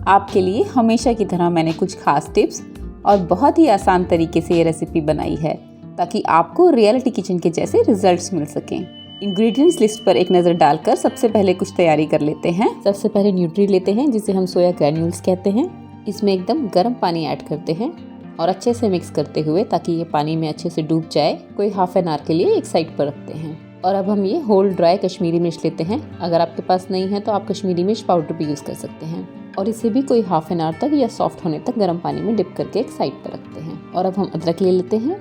आपके लिए हमेशा की तरह मैंने कुछ खास टिप्स और बहुत ही आसान तरीके से ये रेसिपी बनाई है ताकि आपको रियलिटी किचन के जैसे रिजल्ट्स मिल सकें। इंग्रेडिएंट्स लिस्ट पर एक नज़र डालकर सबसे पहले कुछ तैयारी कर लेते हैं। सबसे पहले न्यूट्री लेते हैं जिसे हम सोया ग्रैन्यूल्स कहते हैं। इसमें एकदम गर्म पानी ऐड करते हैं और अच्छे से मिक्स करते हुए ताकि ये पानी में अच्छे से डूब जाए कोई हाफ एन आवर के लिए एक साइड पर रखते हैं। और अब हम ये होल ड्राई कश्मीरी मिर्च लेते हैं। अगर आपके पास नहीं है तो आप कश्मीरी मिर्च पाउडर भी यूज़ कर सकते हैं। और इसे भी कोई हाफ एन आवर तक या सॉफ्ट होने तक गर्म पानी में डिप करके एक साइड पर रखते हैं। और अब हम अदरक ले लेते हैं,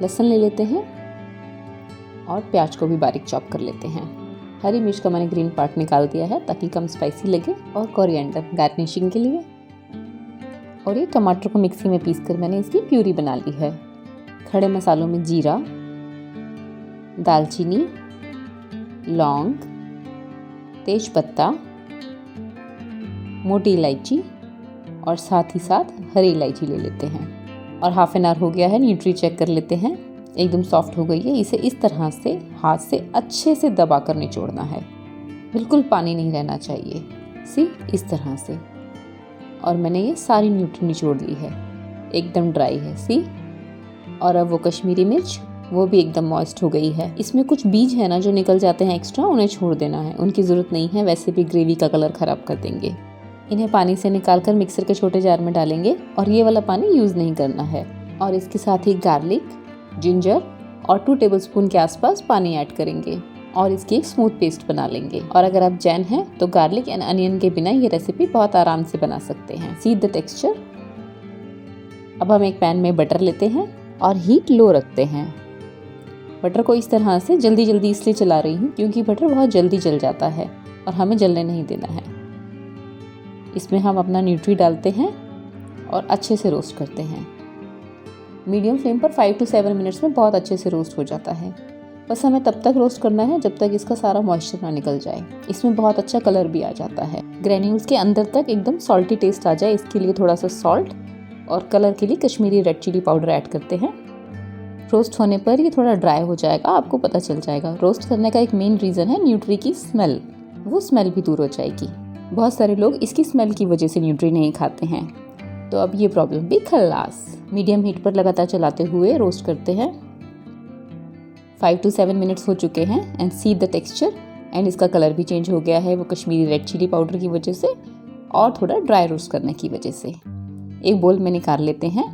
लहसुन ले लेते हैं और प्याज को भी बारीक चॉप कर लेते हैं। हरी मिर्च का मैंने ग्रीन पार्ट निकाल दिया है ताकि कम स्पाइसी लगे। और कोरिएंडर गार्निशिंग के लिए। और ये टमाटर को मिक्सी में पीसकर मैंने इसकी प्यूरी बना ली है। खड़े मसालों में जीरा, दालचीनी, लौंग, तेज पत्ता, मोटी इलायची, और साथ ही साथ हरी इलायची ले लेते हैं। और हाफ एन आवर हो गया है, न्यूट्री चेक कर लेते हैं। एकदम सॉफ्ट हो गई है। इसे इस तरह से हाथ से अच्छे से दबा कर निचोड़ना है, बिल्कुल पानी नहीं रहना चाहिए। सी इस तरह से। और मैंने ये सारी न्यूट्री निचोड़ ली है, एकदम ड्राई है। सी और अब वो कश्मीरी मिर्च, वो भी एकदम मॉइस्ट हो गई है। इसमें कुछ बीज है ना जो निकल जाते हैं एक्स्ट्रा, उन्हें छोड़ देना है, उनकी ज़रूरत नहीं है, वैसे भी ग्रेवी का कलर ख़राब कर देंगे। इन्हें पानी से निकाल कर मिक्सर के छोटे जार में डालेंगे और ये वाला पानी यूज़ नहीं करना है। और इसके साथ ही गार्लिक, जिंजर और 2 टेबलस्पून के आसपास पानी ऐड करेंगे और इसकी एक स्मूथ पेस्ट बना लेंगे। और अगर आप जैन हैं तो गार्लिक एंड अनियन के बिना ये रेसिपी बहुत आराम से बना सकते हैं। See the texture. अब हम एक पैन में बटर लेते हैं और हीट लो रखते हैं। बटर को इस तरह से जल्दी जल्दी इसलिए चला रही हूँ क्योंकि बटर बहुत जल्दी जल जाता है और हमें जलने नहीं देना है। इसमें हम अपना न्यूट्री डालते हैं और अच्छे से रोस्ट करते हैं। मीडियम फ्लेम पर 5 to 7 मिनट्स में बहुत अच्छे से रोस्ट हो जाता है। बस हमें तब तक रोस्ट करना है जब तक इसका सारा मॉइस्चर ना निकल जाए। इसमें बहुत अच्छा कलर भी आ जाता है। ग्रेन्यूल्स के अंदर तक एकदम सॉल्टी टेस्ट आ जाए, इसके लिए थोड़ा सा सॉल्ट और कलर के लिए Kashmiri red chilli powder add करते हैं। रोस्ट होने पर ये थोड़ा ड्राई हो जाएगा, आपको पता चल जाएगा। रोस्ट करने का एक मेन रीज़न है न्यूट्री की स्मेल, वो स्मेल भी दूर हो जाएगी। बहुत सारे लोग इसकी स्मेल की वजह से न्यूट्री नहीं खाते हैं, तो अब ये प्रॉब्लम भी खल्लास। मीडियम हीट पर लगातार चलाते हुए रोस्ट करते हैं। 5 to 7 मिनट्स हो चुके हैं and see the texture. And इसका कलर भी चेंज हो गया है, वो कश्मीरी रेड चिली पाउडर की वजह से और थोड़ा ड्राई रोस्ट करने की वजह से। एक बोल में निकाल लेते हैं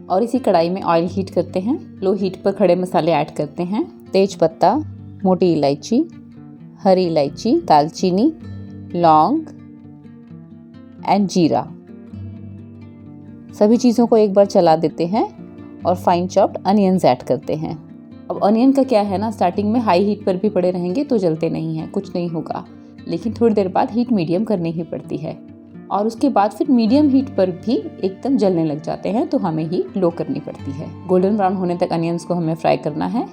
और इसी कढ़ाई में ऑयल हीट करते हैं। लो हीट पर खड़े मसाले ऐड करते हैं। तेज पत्ता, मोटी इलायची, हरी इलायची, दालचीनी, लौंग एंड जीरा, सभी चीज़ों को एक बार चला देते हैं और फाइन चॉप्ड अनियंस ऐड करते हैं। अब अनियन का क्या है ना, स्टार्टिंग में हाई हीट पर भी पड़े रहेंगे तो जलते नहीं हैं, कुछ नहीं होगा, लेकिन थोड़ी देर बाद हीट मीडियम करनी ही पड़ती है और उसके बाद फिर मीडियम हीट पर भी एकदम जलने लग जाते हैं, तो हमें हीट लो करनी पड़ती है। गोल्डन ब्राउन होने तक अनियंस को हमें फ्राई करना है।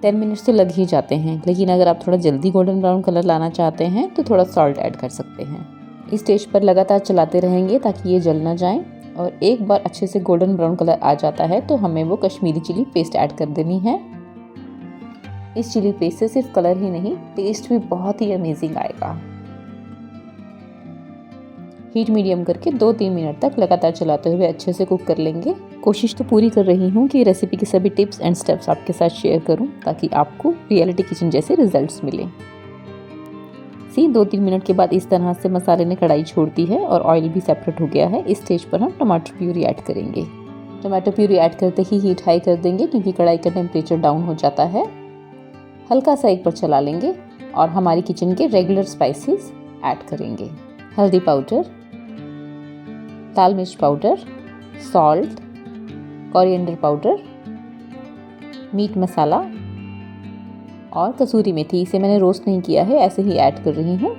10 मिनट्स तो लग ही जाते हैं, लेकिन अगर आप थोड़ा जल्दी गोल्डन ब्राउन कलर लाना चाहते हैं तो थोड़ा सॉल्ट ऐड कर सकते हैं। इस स्टेज पर लगातार चलाते रहेंगे ताकि ये जल ना जाए। और एक बार अच्छे से गोल्डन ब्राउन कलर आ जाता है तो हमें वो कश्मीरी चिली पेस्ट ऐड कर देनी है। इस चिली पेस्ट से सिर्फ कलर ही नहीं, टेस्ट भी बहुत ही अमेजिंग आएगा। हीट मीडियम करके 2-3 मिनट तक लगातार चलाते हुए अच्छे से कुक कर लेंगे। कोशिश तो पूरी कर रही हूँ कि रेसिपी के सभी टिप्स एंड स्टेप्स आपके साथ शेयर करूँ ताकि आपको रियलिटी किचन जैसे रिजल्ट्स मिले। सी 2-3 मिनट के बाद इस तरह से मसाले ने कढ़ाई छोड़ दी है और ऑयल भी सेपरेट हो गया है। इस स्टेज पर हम टमाटर प्यूरी ऐड करेंगे। टमाटो प्यूरी ऐड करते ही हीट हाई कर देंगे क्योंकि कढ़ाई का टेम्परेचर डाउन हो जाता है। हल्का सा एक बार चला लेंगे और हमारी किचन के रेगुलर स्पाइसेस ऐड करेंगे। हल्दी पाउडर, लाल मिर्च powder, salt, coriander powder, meat masala और कसूरी मेथी। इसे मैंने रोस्ट नहीं किया है, ऐसे ही ऐड कर रही हूँ।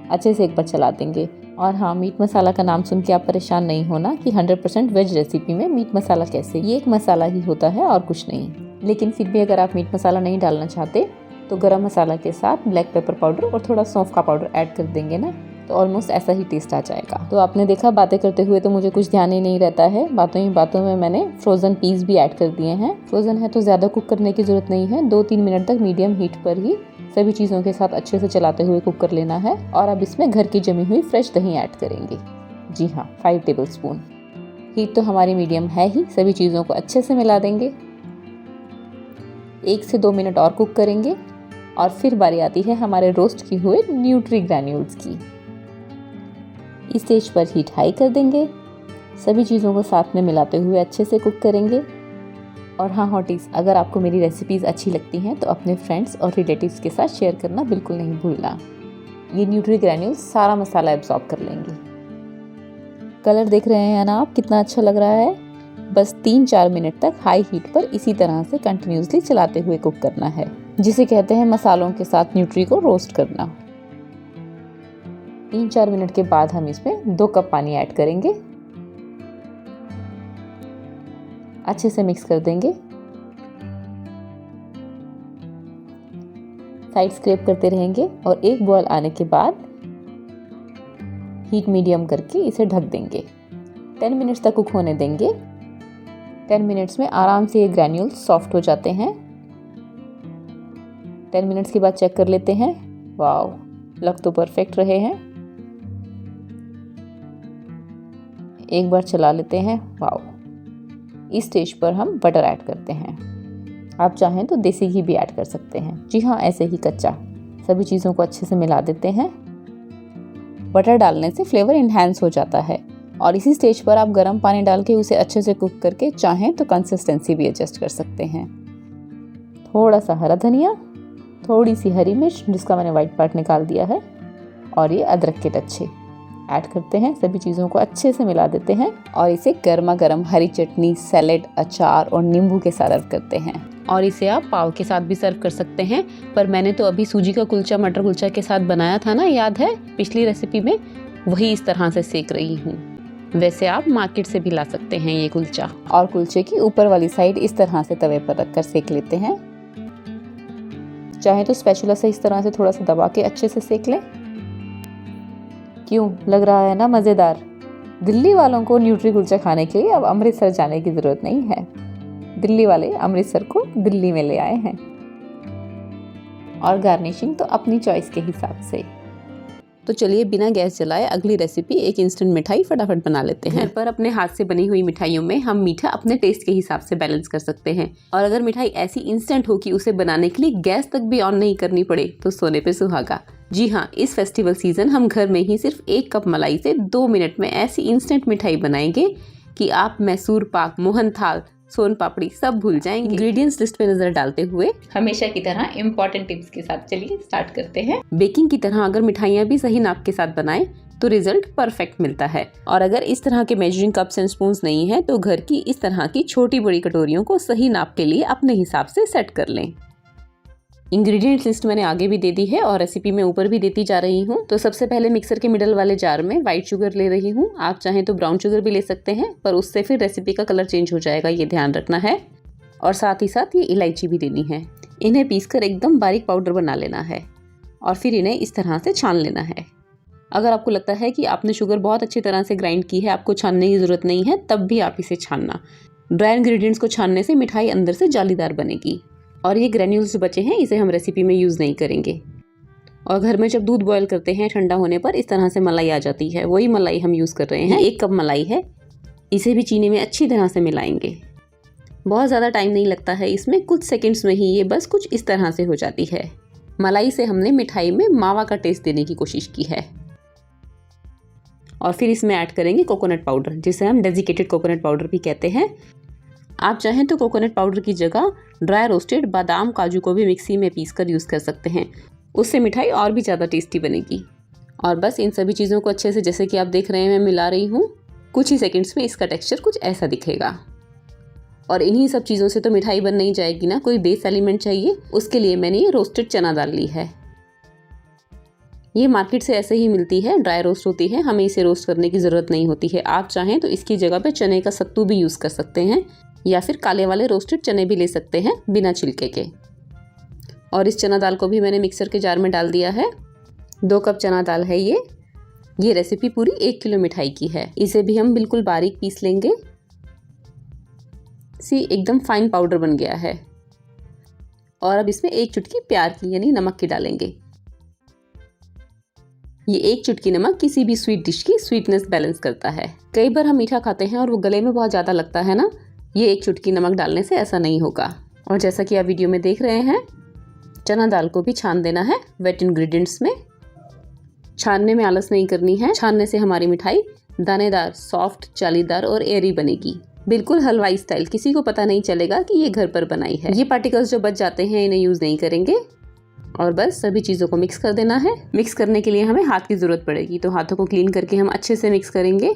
अच्छे से एक बार चला देंगे। और हाँ, मीट मसाला का नाम सुन के आप परेशान नहीं होना कि 100% वेज रेसिपी में मीट मसाला कैसे, ये एक मसाला ही होता है और कुछ नहीं। लेकिन फिर भी अगर आप मीट मसाला नहीं डालना चाहते तो गरम मसाला के साथ ब्लैक पेपर पाउडर और थोड़ा सौंफ का पाउडर ऐड कर देंगे ना, तो ऑलमोस्ट ऐसा ही टेस्ट आ जाएगा। तो आपने देखा, बातें करते हुए तो मुझे कुछ ध्यान ही नहीं रहता है। बातों ही बातों में मैंने फ्रोज़न पीस भी ऐड कर दिए हैं। फ्रोज़न है तो ज़्यादा कुक करने की ज़रूरत नहीं है। 2-3 मिनट तक मीडियम हीट पर ही सभी चीज़ों के साथ अच्छे से चलाते हुए कुक कर लेना है। और अब इसमें घर की जमी हुई फ्रेश दही ऐड करेंगे। जी हाँ, 5 टेबलस्पून। हीट तो हमारी मीडियम है ही। सभी चीज़ों को अच्छे से मिला देंगे। 1 से 2 मिनट और कुक करेंगे और फिर बारी आती है हमारे रोस्ट किए हुए न्यूट्री ग्रैन्यूल्स की। इस स्टेज पर हीट हाई कर देंगे। सभी चीज़ों को साथ में मिलाते हुए अच्छे से कुक करेंगे। और हाँ हॉटीज़, अगर आपको मेरी रेसिपीज़ अच्छी लगती हैं तो अपने फ्रेंड्स और रिलेटिव्स के साथ शेयर करना बिल्कुल नहीं भूलना। ये न्यूट्री ग्रैन्यूल्स सारा मसाला एब्जॉर्ब कर लेंगे। कलर देख रहे हैं ना आप, कितना अच्छा लग रहा है। बस 3-4 मिनट तक हाई हीट पर इसी तरह से कंटिन्यूसली चलाते हुए कुक करना है, जिसे कहते हैं मसालों के साथ न्यूट्री को रोस्ट करना। 3-4 मिनट के बाद हम इसमें 2 कप पानी ऐड करेंगे। अच्छे से मिक्स कर देंगे। साइड स्क्रैप करते रहेंगे और एक बॉयल आने के बाद हीट मीडियम करके इसे ढक देंगे। 10 मिनट्स तक कुक होने देंगे। 10 मिनट्स में आराम से ये ग्रैन्यूल्स सॉफ्ट हो जाते हैं। 10 मिनट्स के बाद चेक कर लेते हैं। वाओ, लग तो परफेक्ट रहे हैं। एक बार चला लेते हैं। वाओ, इस स्टेज पर हम बटर ऐड करते हैं। आप चाहें तो देसी घी भी ऐड कर सकते हैं। जी हाँ, ऐसे ही कच्चा। सभी चीज़ों को अच्छे से मिला देते हैं। बटर डालने से फ्लेवर इन्हांस हो जाता है और इसी स्टेज पर आप गर्म पानी डाल के उसे अच्छे से कुक करके चाहें तो कंसिस्टेंसी भी एडजस्ट कर सकते हैं। थोड़ा सा हरा धनिया, थोड़ी सी हरी मिर्च जिसका मैंने वाइट पार्ट निकाल दिया है, और ये अदरक के टच्छे ऐड करते हैं। सभी चीज़ों को अच्छे से मिला देते हैं और इसे गर्मा गर्म हरी चटनी, सैलेड, अचार और नींबू के साथ सर्व करते हैं। और इसे आप पाव के साथ भी सर्व कर सकते हैं, पर मैंने तो अभी सूजी का कुलचा मटर कुलचा के साथ बनाया था ना, याद है पिछली रेसिपी में, वही इस तरह से सेक रही हूँ। वैसे आप मार्केट से भी ला सकते हैं ये कुलचा। और कुलचे की ऊपर वाली साइड इस तरह से तवे पर रखकर सेक लेते हैं। चाहे तो स्पैचुला से इस तरह से थोड़ा सा दबा के अच्छे से सेक लें। क्यों, लग रहा है ना मज़ेदार? दिल्ली वालों को न्यूट्री कुलचा खाने के लिए अब अमृतसर जाने की ज़रूरत नहीं है। दिल्ली वाले अमृतसर को दिल्ली में ले आए हैं। और गार्निशिंग तो अपनी चॉइस के हिसाब से। तो चलिए बिना गैस जलाए अगली रेसिपी, एक इंस्टेंट मिठाई फटाफट बना लेते हैं। घर पर अपने हाथ से बनी हुई मिठाइयों में हम मीठा अपने टेस्ट के हिसाब से बैलेंस कर सकते हैं। और अगर मिठाई ऐसी इंस्टेंट हो कि उसे बनाने के लिए गैस तक भी ऑन नहीं करनी पड़े तो सोने पे सुहागा। जी हाँ, इस फेस्टिवल सीजन हम घर में ही सिर्फ 1 कप मलाई से 2 मिनट में ऐसी इंस्टेंट मिठाई बनाएंगे कि आप मैसूर पाक, मोहन थाल, सोन पापड़ी सब भूल जाएंगे। इंग्रेडिएंट्स लिस्ट पे नजर डालते हुए हमेशा की तरह इंपॉर्टेंट टिप्स के साथ चलिए स्टार्ट करते हैं। बेकिंग की तरह अगर मिठाइयाँ भी सही नाप के साथ बनाएं तो रिजल्ट परफेक्ट मिलता है। और अगर इस तरह के मेजरिंग कप्स एंड स्पून्स नहीं है तो घर की इस तरह की छोटी बड़ी कटोरियों को सही नाप के लिए अपने हिसाब से सेट कर लें। इंग्रेडिएंट्स लिस्ट मैंने आगे भी दे दी है और रेसिपी में ऊपर भी देती जा रही हूँ। तो सबसे पहले मिक्सर के मिडल वाले जार में व्हाइट शुगर ले रही हूँ। आप चाहें तो ब्राउन शुगर भी ले सकते हैं, पर उससे फिर रेसिपी का कलर चेंज हो जाएगा, ये ध्यान रखना है। और साथ ही साथ ये इलायची भी लेनी है। इन्हें पीसकर एकदम बारीक पाउडर बना लेना है और फिर इन्हें इस तरह से छान लेना है। अगर आपको लगता है कि आपने शुगर बहुत अच्छी तरह से ग्राइंड की है, आपको छानने की ज़रूरत नहीं है, तब भी आप इसे छानना। ड्राई इंग्रेडिएंट्स को छानने से मिठाई अंदर से जालीदार बनेगी। और ये ग्रेन्यूल्स जो बचे हैं इसे हम रेसिपी में यूज़ नहीं करेंगे। और घर में जब दूध बॉयल करते हैं ठंडा होने पर इस तरह से मलाई आ जाती है, वही मलाई हम यूज़ कर रहे हैं। 1 कप मलाई है, इसे भी चीनी में अच्छी तरह से मिलाएंगे। बहुत ज़्यादा टाइम नहीं लगता है इसमें, कुछ सेकंड्स में ही ये बस कुछ इस तरह से हो जाती है। मलाई से हमने मिठाई में मावा का टेस्ट देने की कोशिश की है। और फिर इसमें ऐड करेंगे कोकोनट पाउडर, जिसे हम डेजिकेटेड कोकोनट पाउडर भी कहते हैं। आप चाहें तो कोकोनट पाउडर की जगह ड्राई रोस्टेड बादाम, काजू को भी मिक्सी में पीसकर यूज़ कर सकते हैं, उससे मिठाई और भी ज़्यादा टेस्टी बनेगी। और बस इन सभी चीज़ों को अच्छे से, जैसे कि आप देख रहे हैं, मैं मिला रही हूँ। कुछ ही सेकंड्स में इसका टेक्सचर कुछ ऐसा दिखेगा। और इन्हीं सब चीज़ों से तो मिठाई बन नहीं जाएगी ना, कोई बेस एलिमेंट चाहिए। उसके लिए मैंने ये रोस्टेड चना दाल ली है। ये मार्केट से ऐसे ही मिलती है, ड्राई रोस्ट होती है, हमें इसे रोस्ट करने की ज़रूरत नहीं होती है। आप चाहें तो इसकी जगह पे चने का सत्तू भी यूज़ कर सकते हैं, या फिर काले वाले रोस्टेड चने भी ले सकते हैं बिना छिलके के। और इस चना दाल को भी मैंने मिक्सर के जार में डाल दिया है। 2 कप चना दाल है ये रेसिपी पूरी 1 किलो मिठाई की है। इसे भी हम बिल्कुल बारीक पीस लेंगे। एकदम फाइन पाउडर बन गया है। और अब इसमें 1 चुटकी प्यार की यानी नमक की डालेंगे। ये 1 चुटकी नमक किसी भी स्वीट डिश की स्वीटनेस बैलेंस करता है। कई बार हम मीठा खाते हैं और वो गले में बहुत ज़्यादा लगता है ना, ये 1 चुटकी नमक डालने से ऐसा नहीं होगा। और जैसा कि आप वीडियो में देख रहे हैं, चना दाल को भी छान देना है वेट इंग्रेडिएंट्स में। छानने में आलस नहीं करनी है, छानने से हमारी मिठाई दानेदार, सॉफ्ट, जालीदार और एयरी बनेगी, बिल्कुल हलवाई स्टाइल। किसी को पता नहीं चलेगा कि ये घर पर बनाई है। ये पार्टिकल्स जो बच जाते हैं इन्हें यूज़ नहीं करेंगे। और बस सभी चीज़ों को मिक्स कर देना है। मिक्स करने के लिए हमें हाथ की ज़रूरत पड़ेगी, तो हाथों को क्लीन करके हम अच्छे से मिक्स करेंगे।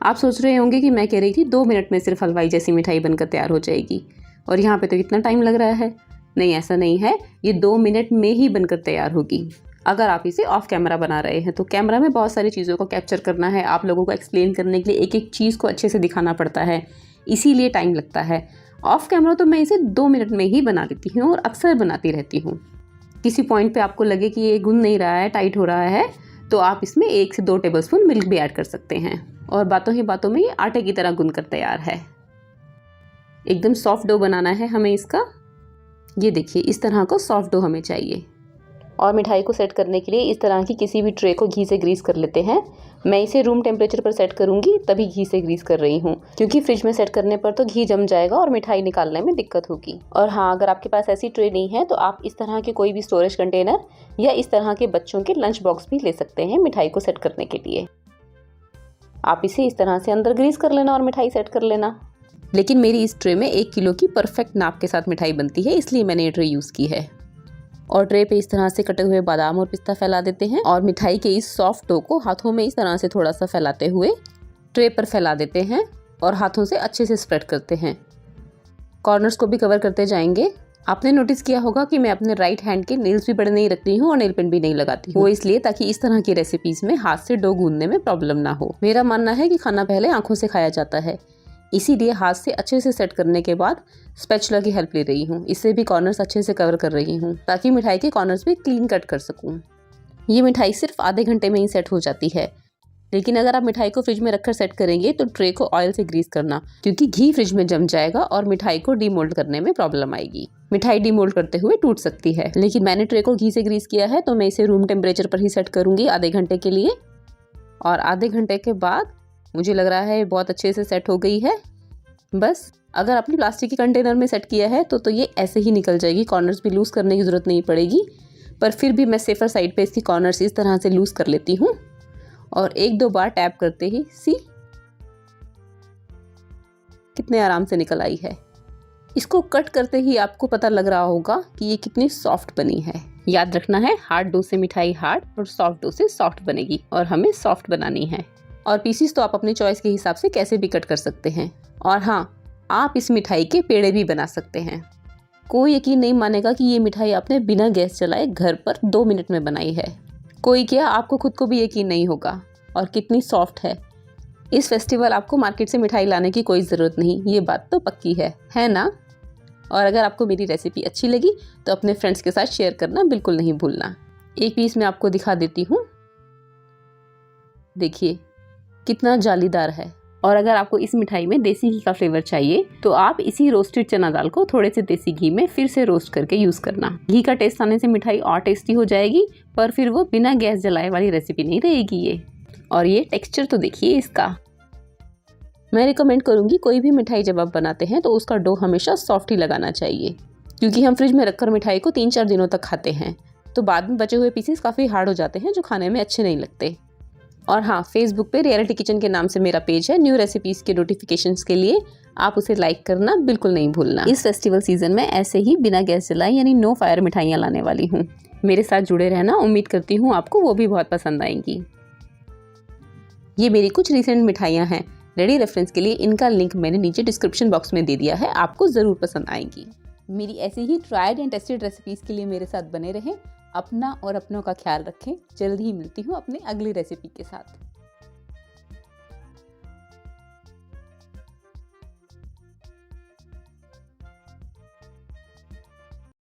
आप सोच रहे होंगे कि मैं कह रही थी 2 मिनट में सिर्फ हलवाई जैसी मिठाई बनकर तैयार हो जाएगी, और यहाँ पे तो कितना टाइम लग रहा है। नहीं, ऐसा नहीं है, ये 2 मिनट में ही बनकर तैयार होगी। अगर आप इसे ऑफ कैमरा बना रहे हैं तो कैमरा में बहुत सारी चीज़ों को कैप्चर करना है, आप लोगों को एक्सप्लेन करने के लिए एक एक चीज़ को अच्छे से दिखाना पड़ता है, इसीलिए टाइम लगता है। ऑफ कैमरा तो मैं इसे 2 मिनट में ही बना लेती हूँ और अक्सर बनाती रहती हूँ। किसी पॉइंट पे आपको लगे कि ये गुन नहीं रहा है, टाइट हो रहा है, तो आप इसमें 1 से 2 टेबलस्पून मिल्क भी ऐड कर सकते हैं। और बातों ही बातों में ये आटे की तरह गूंथकर तैयार है। एकदम सॉफ्ट डो बनाना है हमें इसका। ये देखिए, इस तरह का सॉफ्ट डो हमें चाहिए। और मिठाई को सेट करने के लिए इस तरह की किसी भी ट्रे को घी से ग्रीस कर लेते हैं। मैं इसे रूम टेम्परेचर पर सेट करूंगी, तभी घी से ग्रीस कर रही हूँ, क्योंकि फ्रिज में सेट करने पर तो घी जम जाएगा और मिठाई निकालने में दिक्कत होगी। और हाँ, अगर आपके पास ऐसी ट्रे नहीं है तो आप इस तरह के कोई भी स्टोरेज कंटेनर या इस तरह के बच्चों के लंच बॉक्स भी ले सकते हैं मिठाई को सेट करने के लिए। आप इसे इस तरह से अंदर ग्रीस कर लेना और मिठाई सेट कर लेना। लेकिन मेरी इस ट्रे में 1 किलो की परफेक्ट नाप के साथ मिठाई बनती है, इसलिए मैंने ये ट्रे यूज़ की है। और ट्रे पे इस तरह से कटे हुए बादाम और पिस्ता फैला देते हैं और मिठाई के इस सॉफ्ट डो को हाथों में इस तरह से थोड़ा सा फैलाते हुए ट्रे पर फैला देते हैं और हाथों से अच्छे से स्प्रेड करते हैं। कॉर्नर्स को भी कवर करते जाएंगे। आपने नोटिस किया होगा कि मैं अपने राइट हैंड के नेल्स भी बड़े नहीं रखती हूँ और नेल पेंट भी नहीं लगाती हूँ। वो इसलिए ताकि इस तरह की रेसिपीज में हाथ से डो गूंदने में प्रॉब्लम ना हो। मेरा मानना है कि खाना पहले आंखों से खाया जाता है, इसीलिए हाथ से अच्छे से सेट करने के बाद स्पैचुला की हेल्प ले रही हूँ। इससे भी कॉर्नर्स अच्छे से कवर कर रही हूँ ताकि मिठाई के कॉर्नर्स भी क्लीन कट कर सकूँ। ये मिठाई सिर्फ आधे घंटे में ही सेट हो जाती है। लेकिन अगर आप मिठाई को फ्रिज में रखकर सेट करेंगे तो ट्रे को ऑयल से ग्रीस करना, क्योंकि घी फ्रिज में जम जाएगा और मिठाई को डीमोल्ड करने में प्रॉब्लम आएगी। मिठाई डीमोल्ड करते हुए टूट सकती है। लेकिन मैंने ट्रे को घी से ग्रीस किया है तो मैं इसे रूम टेम्परेचर पर ही सेट करूँगी आधे घंटे के लिए। और आधे घंटे के बाद मुझे लग रहा है बहुत अच्छे से सेट हो गई है। बस अगर आपने प्लास्टिक के कंटेनर में सेट किया है तो ये ऐसे ही निकल जाएगी, कॉर्नर्स भी लूज़ करने की ज़रूरत नहीं पड़ेगी। पर फिर भी मैं सेफर साइड पे इसकी कॉर्नर्स इस तरह से लूज़ कर लेती हूँ और 1-2 बार टैप करते ही सी कितने आराम से निकल आई है। इसको कट करते ही आपको पता लग रहा होगा कि ये कितनी सॉफ्ट बनी है। याद रखना है, हार्ड डो से मिठाई हार्ड और सॉफ्ट डो से सॉफ्ट बनेगी और हमें सॉफ्ट बनानी है। और पीसीस तो आप अपने चॉइस के हिसाब से कैसे भी कट कर सकते हैं। और हाँ, आप इस मिठाई के पेड़े भी बना सकते हैं। कोई यकीन नहीं मानेगा कि ये मिठाई आपने बिना गैस चलाए घर पर 2 मिनट में बनाई है। कोई क्या, आपको खुद को भी यकीन नहीं होगा। और कितनी सॉफ्ट है। इस फेस्टिवल आपको मार्केट से मिठाई लाने की कोई ज़रूरत नहीं, ये बात तो पक्की है ना। और अगर आपको मेरी रेसिपी अच्छी लगी तो अपने फ्रेंड्स के साथ शेयर करना बिल्कुल नहीं भूलना। एक पीस मैं आपको दिखा देती हूँ, देखिए कितना जालीदार है। और अगर आपको इस मिठाई में देसी घी का फ्लेवर चाहिए तो आप इसी रोस्टेड चना दाल को थोड़े से देसी घी में फिर से रोस्ट करके यूज़ करना। घी का टेस्ट आने से मिठाई और टेस्टी हो जाएगी, पर फिर वो बिना गैस जलाए वाली रेसिपी नहीं रहेगी ये। और ये टेक्सचर तो देखिए इसका। मैं रिकमेंड करूँगी कोई भी मिठाई जब आप बनाते हैं तो उसका डो हमेशा सॉफ्ट ही लगाना चाहिए, क्योंकि हम फ्रिज में रखकर मिठाई को 3-4 दिनों तक खाते हैं तो बाद में बचे हुए पीसेस काफ़ी हार्ड हो जाते हैं जो खाने में अच्छे नहीं लगते। और हाँ, फेसबुक पे रियलिटी किचन के नाम से मेरा पेज है। न्यू रेसिपीज़ के नोटिफिकेशंस के लिए आप उसे लाइक करना बिल्कुल नहीं भूलना। इस फेस्टिवल सीजन में ऐसे ही बिना गैस जलाए यानी नो फायर मिठाइयाँ लाने वाली हूँ। मेरे साथ जुड़े रहना, उम्मीद करती हूँ आपको वो भी बहुत पसंद आएंगी। ये मेरी कुछ रिसेंट मिठाइयाँ हैं। रेडी रेफरेंस के लिए इनका लिंक मैंने नीचे डिस्क्रिप्शन बॉक्स में दे दिया है, आपको ज़रूर पसंद आएंगी। मेरी ऐसी he tried and tested recipes के लिए मेरे साथ बने रहें। अपना और अपनों का ख्याल रखें। जल्द ही मिलती हूँ अपने अगली रेसिपी के साथ।